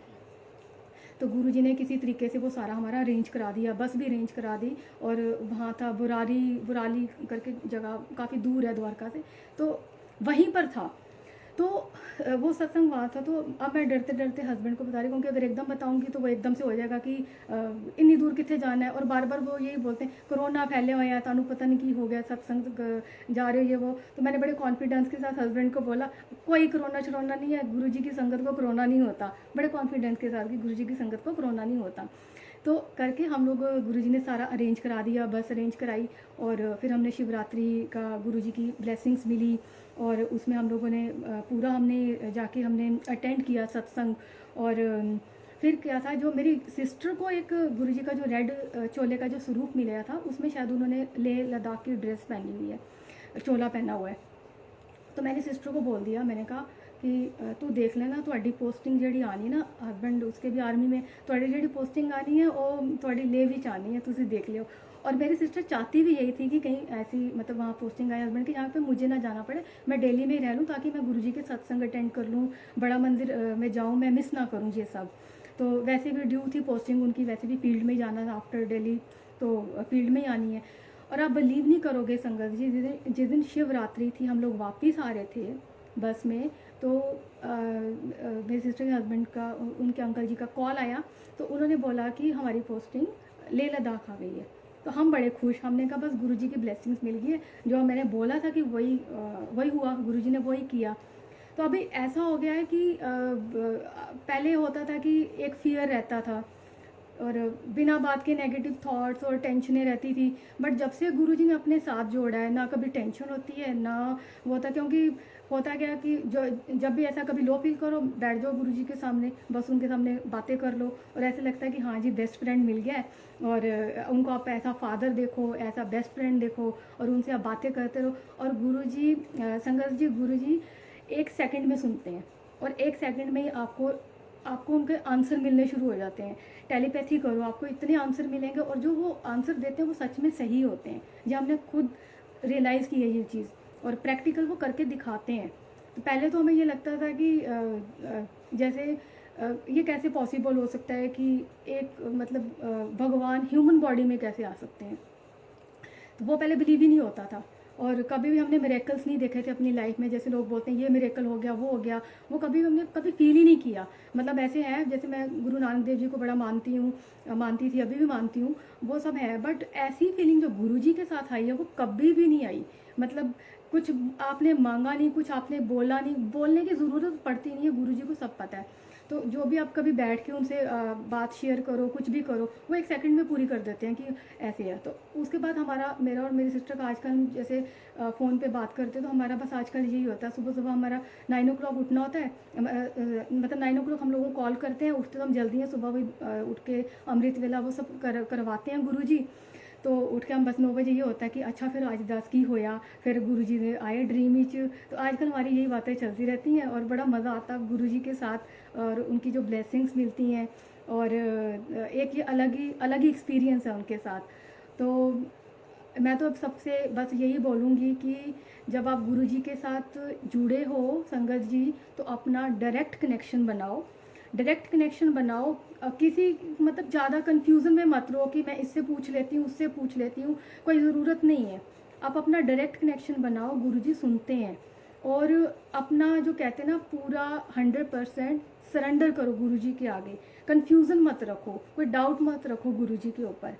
तो गुरुजी ने किसी तरीके से वो सारा हमारा अरेंज करा दिया, बस भी अरेंज करा दी। और वहाँ था बुराली करके जगह, काफ़ी दूर है द्वारका से, तो वहीं पर था। तो वो सत्संग वहाँ था। तो अब मैं डरते डरते हस्बैंड को बता रही हूँ, क्योंकि अगर एकदम बताऊँगी तो वो एकदम से हो जाएगा कि इन्नी दूर कितने जाना है। और बार बार वो यही बोलते हैं कोरोना फैले हुए हैं, तानू पता नहीं की हो गया, सत्संग जा रहे हो ये वो। तो मैंने बड़े कॉन्फिडेंस के साथ हस्बैंड को बोला कोई कोरोना शरोना नहीं है, गुरुजी की संगत को कोरोना नहीं होता, बड़े कॉन्फिडेंस के साथ कि गुरुजी की संगत को कोरोना नहीं होता। तो करके हम लोग गुरुजी ने सारा अरेंज करा दिया, बस अरेंज कराई, और फिर हमने शिवरात्रि का गुरुजी की ब्लेसिंग्स मिली, और उसमें हम लोगों ने पूरा हमने जाके हमने अटेंड किया सत्संग। और फिर क्या था, जो मेरी सिस्टर को एक गुरुजी का जो रेड चोले का जो स्वरूप मिला था, उसमें शायद उन्होंने लेह लद्दाख की ड्रेस पहनी हुई है, चोला पहना हुआ है। तो मैंने सिस्टर को बोल दिया, मैंने कहा कि तू देख लेना, ਤੁਹਾਡੀ पोस्टिंग ਜਿਹੜੀ आनी ना, हस्बैंड उसके भी आर्मी में, ਤੁਹਾਡੀ ਜਿਹੜੀ पोस्टिंग आनी है वो ਤੁਹਾਡੀ लेह ਵਿੱਚ आनी है, तुझे देख लियो। और मेरी सिस्टर चाहती भी यही थी कि कहीं ऐसी मतलब वहाँ पोस्टिंग आए हस्बैंड की, जहाँ पे मुझे ना जाना पड़े, मैं दिल्ली में ही रह लूँ, ताकि मैं गुरुजी के सत्संग अटेंड कर लूँ, बड़ा मंदिर में जाऊँ, मैं मिस ना करूँ ये सब। तो वैसे भी ड्यू थी पोस्टिंग उनकी, वैसे भी फील्ड में ही जाना था आफ्टर दिल्ली, तो फील्ड में ही आनी है। और आप बिलीव नहीं करोगे संगत जी, जिस दिन शिवरात्रि थी, हम लोग वापस आ रहे थे बस में, तो मेरी सिस्टर के हस्बैंड का, उनके अंकल जी का कॉल आया, तो उन्होंने बोला कि हमारी पोस्टिंग लेह लद्दाख आ गई है। तो हम बड़े खुश, हमने कहा बस गुरुजी की ब्लेसिंग्स मिल गई है, जो मैंने बोला था कि वही हुआ, गुरुजी ने वही किया। तो अभी ऐसा हो गया है कि पहले होता था कि एक फियर रहता था, और बिना बात के नेगेटिव थॉट्स और टेंशनें रहती थी, बट जब से गुरुजी ने अपने साथ जोड़ा है, ना कभी टेंशन होती है ना वो होता, क्योंकि होता क्या कि जो जब भी ऐसा कभी लो फील करो, बैठ जाओ गुरुजी के सामने, बस उनके सामने बातें कर लो, और ऐसे लगता है कि हाँ जी बेस्ट फ्रेंड मिल गया है, और उनको आप ऐसा फादर देखो, ऐसा बेस्ट फ्रेंड देखो, और उनसे आप बातें करते रहो। और गुरुजी, संगत जी, गुरुजी 1 सेकंड में सुनते हैं, और 1 सेकंड में ही आपको उनके आंसर मिलने शुरू हो जाते हैं। टेलीपैथी करो, आपको इतने आंसर मिलेंगे, और जो वो आंसर देते हैं वो सच में सही होते हैं, जो हमने खुद रियलाइज़ की है ये चीज़, और प्रैक्टिकल वो करके दिखाते हैं। तो पहले तो हमें ये लगता था कि जैसे ये कैसे पॉसिबल हो सकता है कि एक मतलब भगवान ह्यूमन बॉडी में कैसे आ सकते हैं, तो वो पहले बिलीव ही नहीं होता था। और कभी भी हमने मिरेकल्स नहीं देखे थे अपनी लाइफ में, जैसे लोग बोलते हैं ये मिरेकल हो गया, वो हो गया, वो कभी हमने कभी फील ही नहीं किया। मतलब ऐसे है, जैसे मैं गुरु नानक देव जी को बड़ा मानती हूँ, मानती थी, अभी भी मानती हूँ, वो सब है, बट ऐसी फीलिंग जो गुरुजी के साथ आई है वो कभी भी नहीं आई। मतलब कुछ आपने मांगा नहीं, कुछ आपने बोला नहीं, बोलने की ज़रूरत पड़ती नहीं है, गुरुजी को सब पता है। तो जो भी आप कभी बैठ के उनसे बात शेयर करो, कुछ भी करो, वो 1 सेकंड में पूरी कर देते हैं कि ऐसे है। तो उसके बाद मेरा और मेरी सिस्टर का आजकल हम जैसे फ़ोन पे बात करते हैं, तो हमारा बस आजकल यही होता है, सुबह सुबह हमारा 9 ओ क्लॉक उठना होता है, मतलब 9 ओ क्लॉक हम लोगों को कॉल करते हैं, उठते तो हम जल्दी हैं, सुबह वही उठ के अमृत वेला वो सब करवाते हैं गुरुजी। तो उठ के हम बस 9 बजे ये होता है कि अच्छा फिर आज दस की होया, फिर गुरुजी ने आए ड्रीम विच। तो आजकल हमारी यही बातें चलती रहती हैं, और बड़ा मज़ा आता है गुरुजी के साथ, और उनकी जो ब्लेसिंग्स मिलती हैं, और एक ये अलग ही एक्सपीरियंस है उनके साथ। तो मैं तो अब सबसे बस यही बोलूँगी कि जब आप गुरुजी के साथ जुड़े हो संगत जी, तो अपना डायरेक्ट कनेक्शन बनाओ, किसी मतलब ज़्यादा कन्फ्यूज़न में मत रहो कि मैं इससे पूछ लेती हूँ, उससे पूछ लेती हूँ, कोई ज़रूरत नहीं है। आप अपना डायरेक्ट कनेक्शन बनाओ, गुरुजी सुनते हैं, और अपना जो कहते हैं ना पूरा 100% सरेंडर करो गुरुजी के आगे, कन्फ्यूज़न मत रखो, कोई डाउट मत रखो गुरुजी के ऊपर।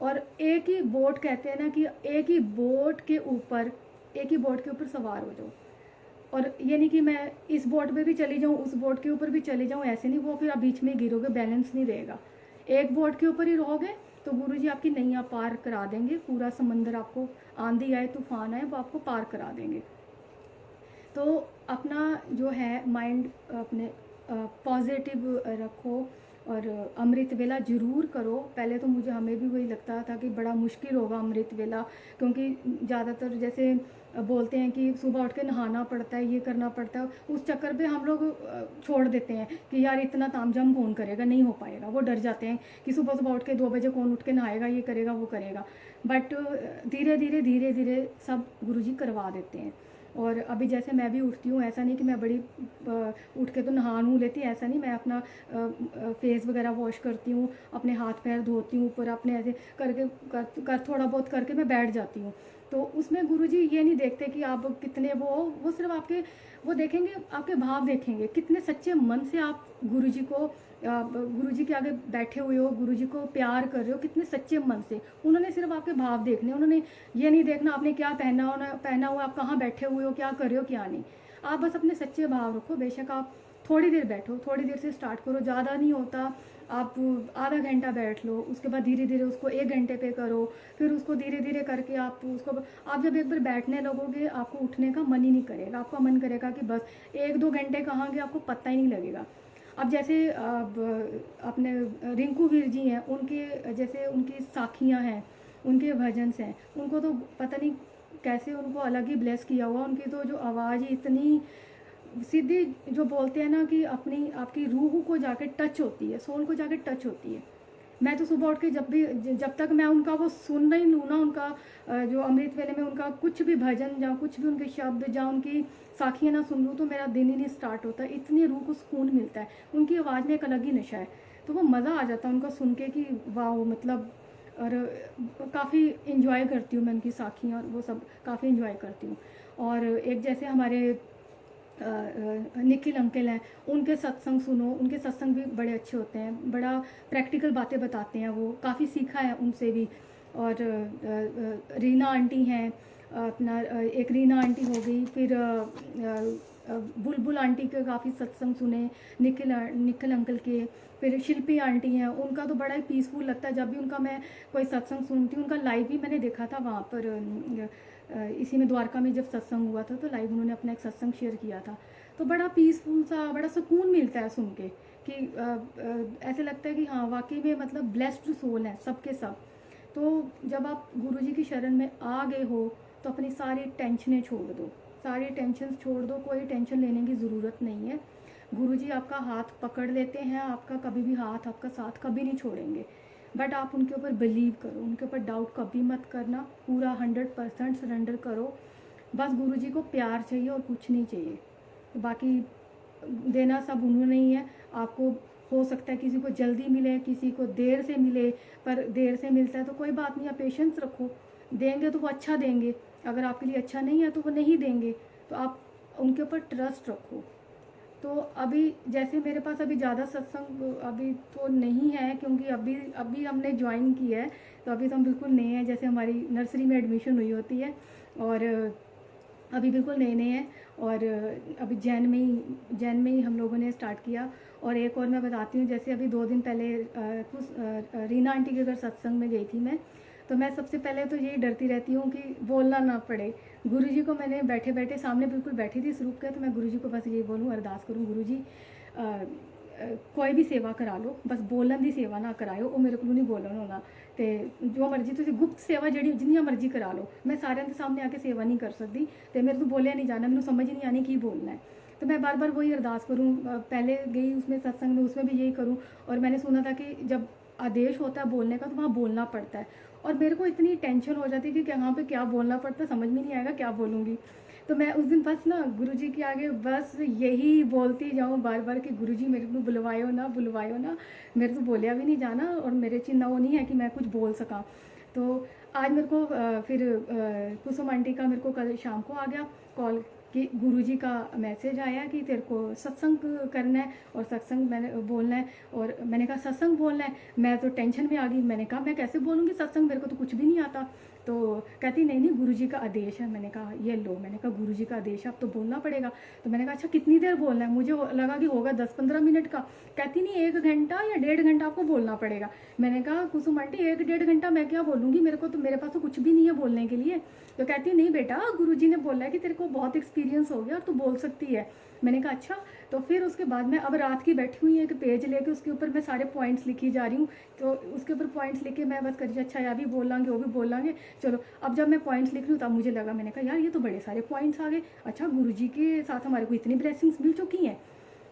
और एक ही बोट कहते हैं ना कि एक ही बोट के ऊपर सवार हो जाओ, और ये नहीं कि मैं इस बोट पे भी चली जाऊँ, उस बोट के ऊपर भी चली जाऊँ, ऐसे नहीं, वो फिर आप बीच में गिरोगे, बैलेंस नहीं रहेगा। एक बोट के ऊपर ही रहोगे तो गुरुजी आपकी नैया पार करा देंगे, पूरा समंदर आपको, आंधी आए तूफान आए, वो आपको पार करा देंगे। तो अपना जो है माइंड अपने पॉजिटिव रखो, और अमृत वेला ज़रूर करो। पहले तो हमें भी वही लगता था कि बड़ा मुश्किल होगा अमृत वेला, क्योंकि ज़्यादातर जैसे बोलते हैं कि सुबह उठ के नहाना पड़ता है, ये करना पड़ता है, उस चक्कर पे हम लोग छोड़ देते हैं कि यार इतना तामझाम कौन करेगा, नहीं हो पाएगा। वो डर जाते हैं कि सुबह उठ के 2 बजे कौन उठ के नहाएगा, ये करेगा वो करेगा। बट धीरे धीरे सब गुरुजी करवा देते हैं। और अभी जैसे मैं भी उठती हूँ, ऐसा नहीं कि मैं बड़ी उठ के तो नहा नू लेती, ऐसा नहीं, मैं अपना फेस वगैरह वॉश करती हूँ, अपने हाथ पैर धोती हूँ, ऊपर अपने ऐसे करके थोड़ा बहुत करके मैं बैठ जाती हूँ। तो उसमें गुरुजी ये नहीं देखते कि आप कितने वो सिर्फ आपके वो देखेंगे, आपके भाव देखेंगे, कितने सच्चे मन से आप गुरुजी के आगे बैठे हुए हो, गुरुजी को प्यार कर रहे हो, कितने सच्चे मन से। उन्होंने सिर्फ आपके भाव देखने, उन्होंने ये नहीं देखना आपने क्या पहना हुआ, आप कहाँ बैठे हुए हो, क्या कर रहे हो, क्या नहीं। आप बस अपने सच्चे भाव रखो, बेशक आप थोड़ी देर बैठो, थोड़ी देर से स्टार्ट करो, ज़्यादा नहीं होता, आप आधा घंटा बैठ लो, उसके बाद धीरे धीरे उसको 1 घंटे पे करो, फिर उसको धीरे धीरे करके आप उसको, आप जब एक बार बैठने लगोगे आपको उठने का मन ही नहीं करेगा, आपका मन करेगा कि बस 1-2 घंटे कहाँ गए आपको पता ही नहीं लगेगा। अब जैसे अब अपने रिंकू वीर जी हैं, उनके जैसे उनकी साखियाँ हैं, उनके भजन्स हैं, उनको तो पता नहीं कैसे उनको अलग ही ब्लेस किया हुआ, उनकी तो जो आवाज़ ही इतनी सीधी, जो बोलते हैं ना कि अपनी आपकी रूह को जाके टच होती है, सोल को जाके टच होती है। मैं तो सुबह उठ के जब तक मैं उनका वो सुन नहीं लूँ ना, उनका जो अमृत वेले में उनका कुछ भी भजन या कुछ भी उनके शब्द या उनकी साखियाँ ना सुन लूँ तो मेरा दिन ही नहीं स्टार्ट होता। इतनी रूह को सुकून मिलता है, उनकी आवाज़ में एक अलग ही नशा है। तो वो मज़ा आ जाता है उनका सुन के कि वाह, मतलब। और काफ़ी इंजॉय करती हूँ मैं उनकी साखियाँ और वो सब काफ़ी इंजॉय करती हूँ। और एक जैसे हमारे निखिल अंकल हैं, उनके सत्संग सुनो, उनके सत्संग भी बड़े अच्छे होते हैं, बड़ा प्रैक्टिकल बातें बताते हैं, वो काफ़ी सीखा है उनसे भी। और रीना आंटी हैं, अपना एक रीना आंटी हो गई, फिर बुलबुल आंटी के काफ़ी सत्संग सुने, निखिल अंकल के। फिर शिल्पी आंटी हैं, उनका तो बड़ा ही पीसफुल लगता है जब भी उनका मैं कोई सत्संग सुनती हूँ। उनका लाइव भी मैंने देखा था वहाँ पर, इसी में द्वारका में जब सत्संग हुआ था तो लाइव उन्होंने अपना एक सत्संग शेयर किया था। तो बड़ा पीसफुल सा, बड़ा सुकून मिलता है सुन के कि ऐसे लगता है कि हाँ वाकई में मतलब ब्लेस्ड सोल है सबके सब। तो जब आप गुरुजी की शरण में आ गए हो तो अपनी सारी टेंशनें छोड़ दो, सारी टेंशन छोड़ दो, कोई टेंशन लेने की ज़रूरत नहीं है। गुरुजी आपका हाथ पकड़ लेते हैं, आपका कभी भी हाथ, आपका साथ कभी नहीं छोड़ेंगे। बट आप उनके ऊपर बिलीव करो, उनके ऊपर डाउट कभी मत करना, पूरा 100% सरेंडर करो। बस गुरुजी को प्यार चाहिए और कुछ नहीं चाहिए, बाकी देना सब उन्होंने ही है। आपको हो सकता है किसी को जल्दी मिले, किसी को देर से मिले, पर देर से मिलता है तो कोई बात नहीं, आप पेशेंस रखो, देंगे तो वो अच्छा देंगे, अगर आपके लिए अच्छा नहीं है तो वो नहीं देंगे। तो आप उनके ऊपर ट्रस्ट रखो। तो अभी जैसे मेरे पास अभी ज़्यादा सत्संग अभी तो नहीं है, क्योंकि अभी हमने ज्वाइन किया है, तो अभी तो हम बिल्कुल नए हैं, जैसे हमारी नर्सरी में एडमिशन हुई होती है, और अभी बिल्कुल नए नए हैं। और अभी जैन में ही हम लोगों ने स्टार्ट किया। और एक और मैं बताती हूँ, जैसे अभी 2 दिन पहले कुछ रीना आंटी के घर सत्संग में गई थी मैं, तो मैं सबसे पहले तो यही डरती रहती हूँ कि बोलना ना पड़े। गुरुजी को मैंने बैठे बैठे सामने बिल्कुल बैठी थी स्वरूप के, तो मैं गुरुजी को बस यही बोलूँ, अरदास करूँ, गुरुजी कोई भी सेवा करा लो, बस बोलन दी सेवा ना कराओ, वो मेरे को नहीं बोलन होना। तो जो मर्जी तुम गुप्त सेवा जी जिन्नी मर्जी करा लो, मैं सारे के सामने आके सेवा नहीं कर सकती, तो मेरे तो बोलिया नहीं जाना, मैंने समझ नहीं आनी की बोलना है। तो मैं बार बार वही अरदास करूँ, पहले गई उसमें सत्संग में, उसमें भी यही करूँ। और मैंने सुना था कि जब आदेश होता है बोलने का तो वहाँ बोलना पड़ता है, और मेरे को इतनी टेंशन हो जाती थी कि वहाँ पे क्या बोलना पड़ता है, समझ में नहीं आएगा क्या बोलूँगी। तो मैं उस दिन बस ना गुरुजी के आगे बस यही बोलती जाऊँ बार बार कि गुरुजी मेरे को बुलवायो ना, बुलवायो ना, मेरे तो बोलिया भी नहीं जाना, और मेरे चिन्ह वो नहीं है कि मैं कुछ बोल सका। तो आज मेरे को फिर कुसुम आंटी का मेरे को कल शाम को आ गया कॉल कि गुरुजी का मैसेज आया कि तेरे को सत्संग करना है और सत्संग मैंने बोलना है। और मैंने कहा सत्संग बोलना है, मैं तो टेंशन में आ गई, मैंने कहा मैं कैसे बोलूँगी सत्संग, मेरे को तो कुछ भी नहीं आता। तो कहती नहीं नहीं गुरुजी का आदेश है। मैंने कहा ये लो, मैंने कहा गुरुजी का आदेश है, अब तो बोलना पड़ेगा। तो मैंने कहा अच्छा कितनी देर बोलना है, मुझे लगा कि होगा 10-15 मिनट का। कहती नहीं 1 घंटा या 1.5 घंटा आपको बोलना पड़ेगा। मैंने कहा कुसुम आंटी 1-1.5 घंटा मैं क्या बोलूँगी, मेरे को तो, मेरे पास तो कुछ भी नहीं है बोलने के लिए। तो कहती नहीं बेटा गुरुजी ने बोला है कि तेरे को बहुत एक्सपीरियंस हो गया और तू बोल सकती है। मैंने कहा अच्छा। तो फिर उसके बाद मैं अब रात की बैठी हुई एक पेज लेके, उसके ऊपर मैं सारे पॉइंट्स लिखी जा रही हूँ। तो उसके ऊपर पॉइंट्स लिख के मैं बस करी अच्छा या भी बोल लाँगे वो भी बोल लाँगे, चलो। अब जब मैं पॉइंट्स लिख रही हूँ तब मुझे लगा, मैंने कहा यार ये तो बड़े सारे पॉइंट्स आ गए, अच्छा गुरुजी के साथ हमारे को इतनी ब्लेसिंग्स मिल चुकी हैं।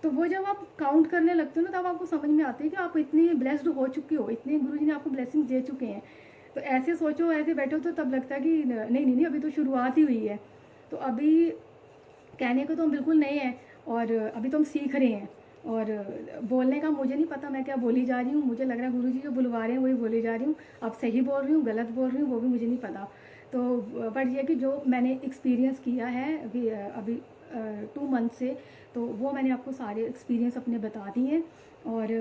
तो वो जब आप काउंट करने लगते हो ना तब आपको समझ में आती है कि आप इतनी ब्लेस्ड हो चुके हो, इतने गुरुजी ने आपको ब्लेसिंग्स दे चुके हैं। तो ऐसे सोचो, ऐसे बैठो तो तब लगता है कि नहीं नहीं नहीं अभी तो शुरुआत ही हुई है। तो अभी कहने को तो हम बिल्कुल नए हैं और अभी तो हम सीख रहे हैं, और बोलने का मुझे नहीं पता मैं क्या बोली जा रही हूँ। मुझे लग रहा है गुरुजी जो बुलवा रहे हैं वही बोली जा रही हूँ। अब सही बोल रही हूँ गलत बोल रही हूँ वो भी मुझे नहीं पता। तो बट ये कि जो मैंने एक्सपीरियंस किया है अभी 2 मंथ से, तो वो मैंने आपको सारे एक्सपीरियंस अपने बता दिए हैं। और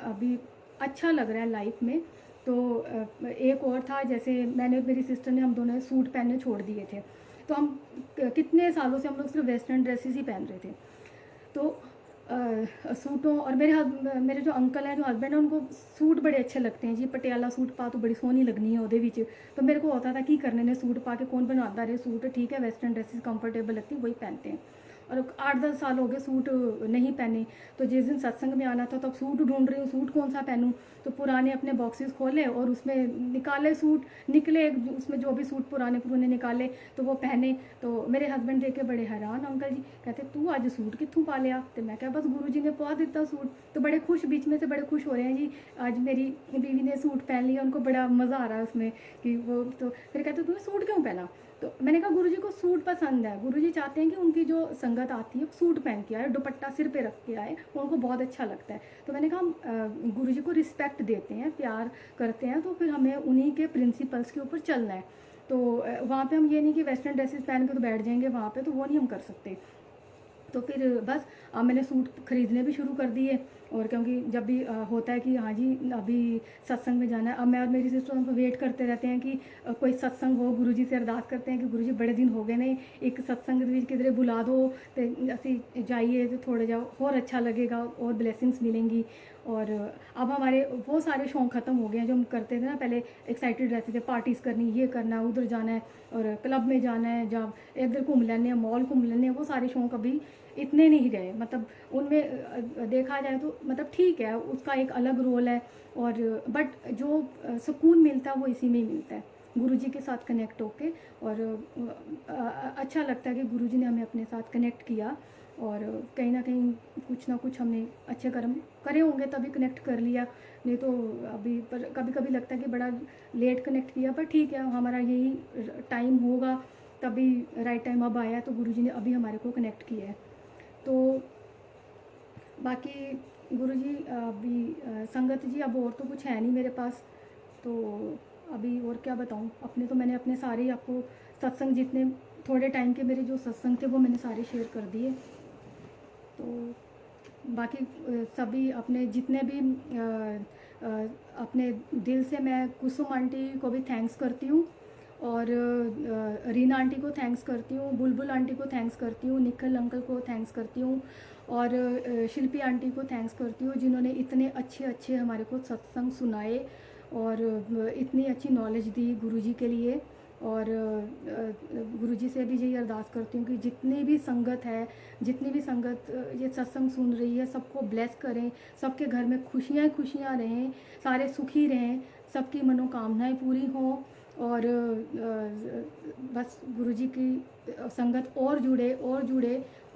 अभी अच्छा लग रहा है लाइफ में। तो एक और था, जैसे मैंने मेरी सिस्टर ने, हम दोनों सूट पहनने छोड़ दिए थे। तो हम कितने सालों से हम लोग सिर्फ वेस्टर्न ड्रेसेस ही पहन रहे थे। तो सूटों और मेरे जो अंकल हैं, जो हस्बैंड हैं, उनको सूट बड़े अच्छे लगते हैं जी। पटियाला सूट पा तो बड़ी सोहनी लगनी है ਉਹਦੇ ਵਿੱਚ। तो मेरे को होता था कि करने ने सूट पा के कौन बनवाता रहे सूट, ठीक है वेस्टर्न ड्रेसेस कंफर्टेबल लगती है वही पहनते हैं। और 8-10 साल हो गए सूट नहीं पहने। तो जिस दिन सत्संग में आना था तब सूट ढूंढ रही हूँ, सूट कौन सा पहनूँ। तो पुराने अपने बॉक्सेस खोले और उसमें निकाले सूट, निकले उसमें जो भी सूट पुराने पुराने निकाले तो वो पहने। तो मेरे हस्बैंड देख के बड़े हैरान, अंकल जी कहते तू अज सूट कित्थों पा लिया। तो मैं क्या बस गुरु जी ने पा दिता सूट। तो बड़े खुश, बीच में से बड़े खुश हो रहे हैं जी, आज मेरी बीवी ने सूट पहन लिया, उनको बड़ा मज़ा आ रहा है उसमें कि वो। तो फिर कहते तूने सूट क्यों पहना। तो मैंने कहा गुरुजी को सूट पसंद है, गुरुजी चाहते हैं कि उनकी जो संगत आती है सूट पहन के आए, दुपट्टा सिर पे रख के आए, उनको बहुत अच्छा लगता है। तो मैंने कहा गुरुजी को रिस्पेक्ट देते हैं, प्यार करते हैं, तो फिर हमें उन्हीं के प्रिंसिपल्स के ऊपर चलना है। तो वहाँ पे हम ये नहीं कि वेस्टर्न ड्रेसेस पहन के तो बैठ जाएंगे वहाँ पे, तो वो नहीं हम कर सकते। तो फिर बस अब मैंने सूट ख़रीदने भी शुरू कर दिए। और क्योंकि जब भी होता है कि हाँ जी अभी सत्संग में जाना है, अब मैं और मेरी सिस्टर उनको वेट करते रहते हैं कि कोई सत्संग हो। गुरुजी से अरदास करते हैं कि गुरुजी बड़े दिन हो गए ने, एक सत्संग ਦੇ ਵਿੱਚ किधरे बुला दो तो ਅਸੀਂ जाइए तो थोड़ा जा और अच्छा लगेगा और ब्लेसिंग्स मिलेंगी। और अब हमारे वो सारे शौक़ ख़त्म हो गए हैं जो हम करते थे ना पहले। एक्साइटेड रहते थे पार्टीज़ करनी, ये करना, उधर जाना है और क्लब में जाना है, जब इधर घूम लेने हैं, मॉल घूम लेने हैं, वो सारे शौक़ अभी इतने नहीं रहे। मतलब उनमें देखा जाए तो मतलब ठीक है, उसका एक अलग रोल है। और बट जो सुकून मिलता है वो इसी में ही मिलता है, गुरुजी के साथ कनेक्ट होके। और अच्छा लगता है कि गुरुजी ने हमें अपने साथ कनेक्ट किया। और कहीं ना कहीं कुछ ना कुछ हमने अच्छे कर्म करे होंगे तभी कनेक्ट कर लिया, नहीं तो अभी। पर कभी कभी लगता है कि बड़ा लेट कनेक्ट किया, पर ठीक है हमारा यही टाइम होगा, तभी राइट टाइम अब आया तो गुरुजी ने अभी हमारे को कनेक्ट किया है। तो बाकी गुरुजी अभी संगत जी अब और तो कुछ है नहीं मेरे पास, तो अभी और क्या बताऊं। अपने तो मैंने अपने सारे ही आपको सत्संग, जितने थोड़े टाइम के मेरे जो सत्संग थे वो मैंने सारे शेयर कर दिए। तो बाकी सभी अपने जितने भी अपने दिल से मैं कुसुम आंटी को भी थैंक्स करती हूँ, और रीना आंटी को थैंक्स करती हूँ, बुलबुल आंटी को थैंक्स करती हूँ, निखिल अंकल को थैंक्स करती हूँ, और शिल्पी आंटी को थैंक्स करती हूँ, जिन्होंने इतने अच्छे अच्छे हमारे को सत्संग सुनाए और इतनी अच्छी नॉलेज दी गुरुजी के लिए। और गुरुजी से भी यही अरदास करती हूँ कि जितनी भी संगत है, जितनी भी संगत ये सत्संग सुन रही है, सबको ब्लेस करें, सबके घर में खुशियाँ खुशियाँ रहें, सारे सुखी रहें, सबकी मनोकामनाएं पूरी हों। और बस गुरुजी की संगत और जुड़े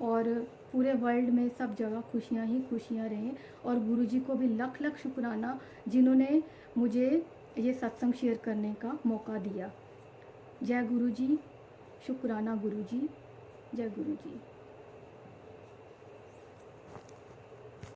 और पूरे वर्ल्ड में सब जगह खुशियाँ ही खुशियाँ रहें। और गुरुजी को भी लख लख शुक्राना जिन्होंने मुझे ये सत्संग शेयर करने का मौका दिया। जय गुरुजी, शुक्राना गुरुजी, जय गुरुजी।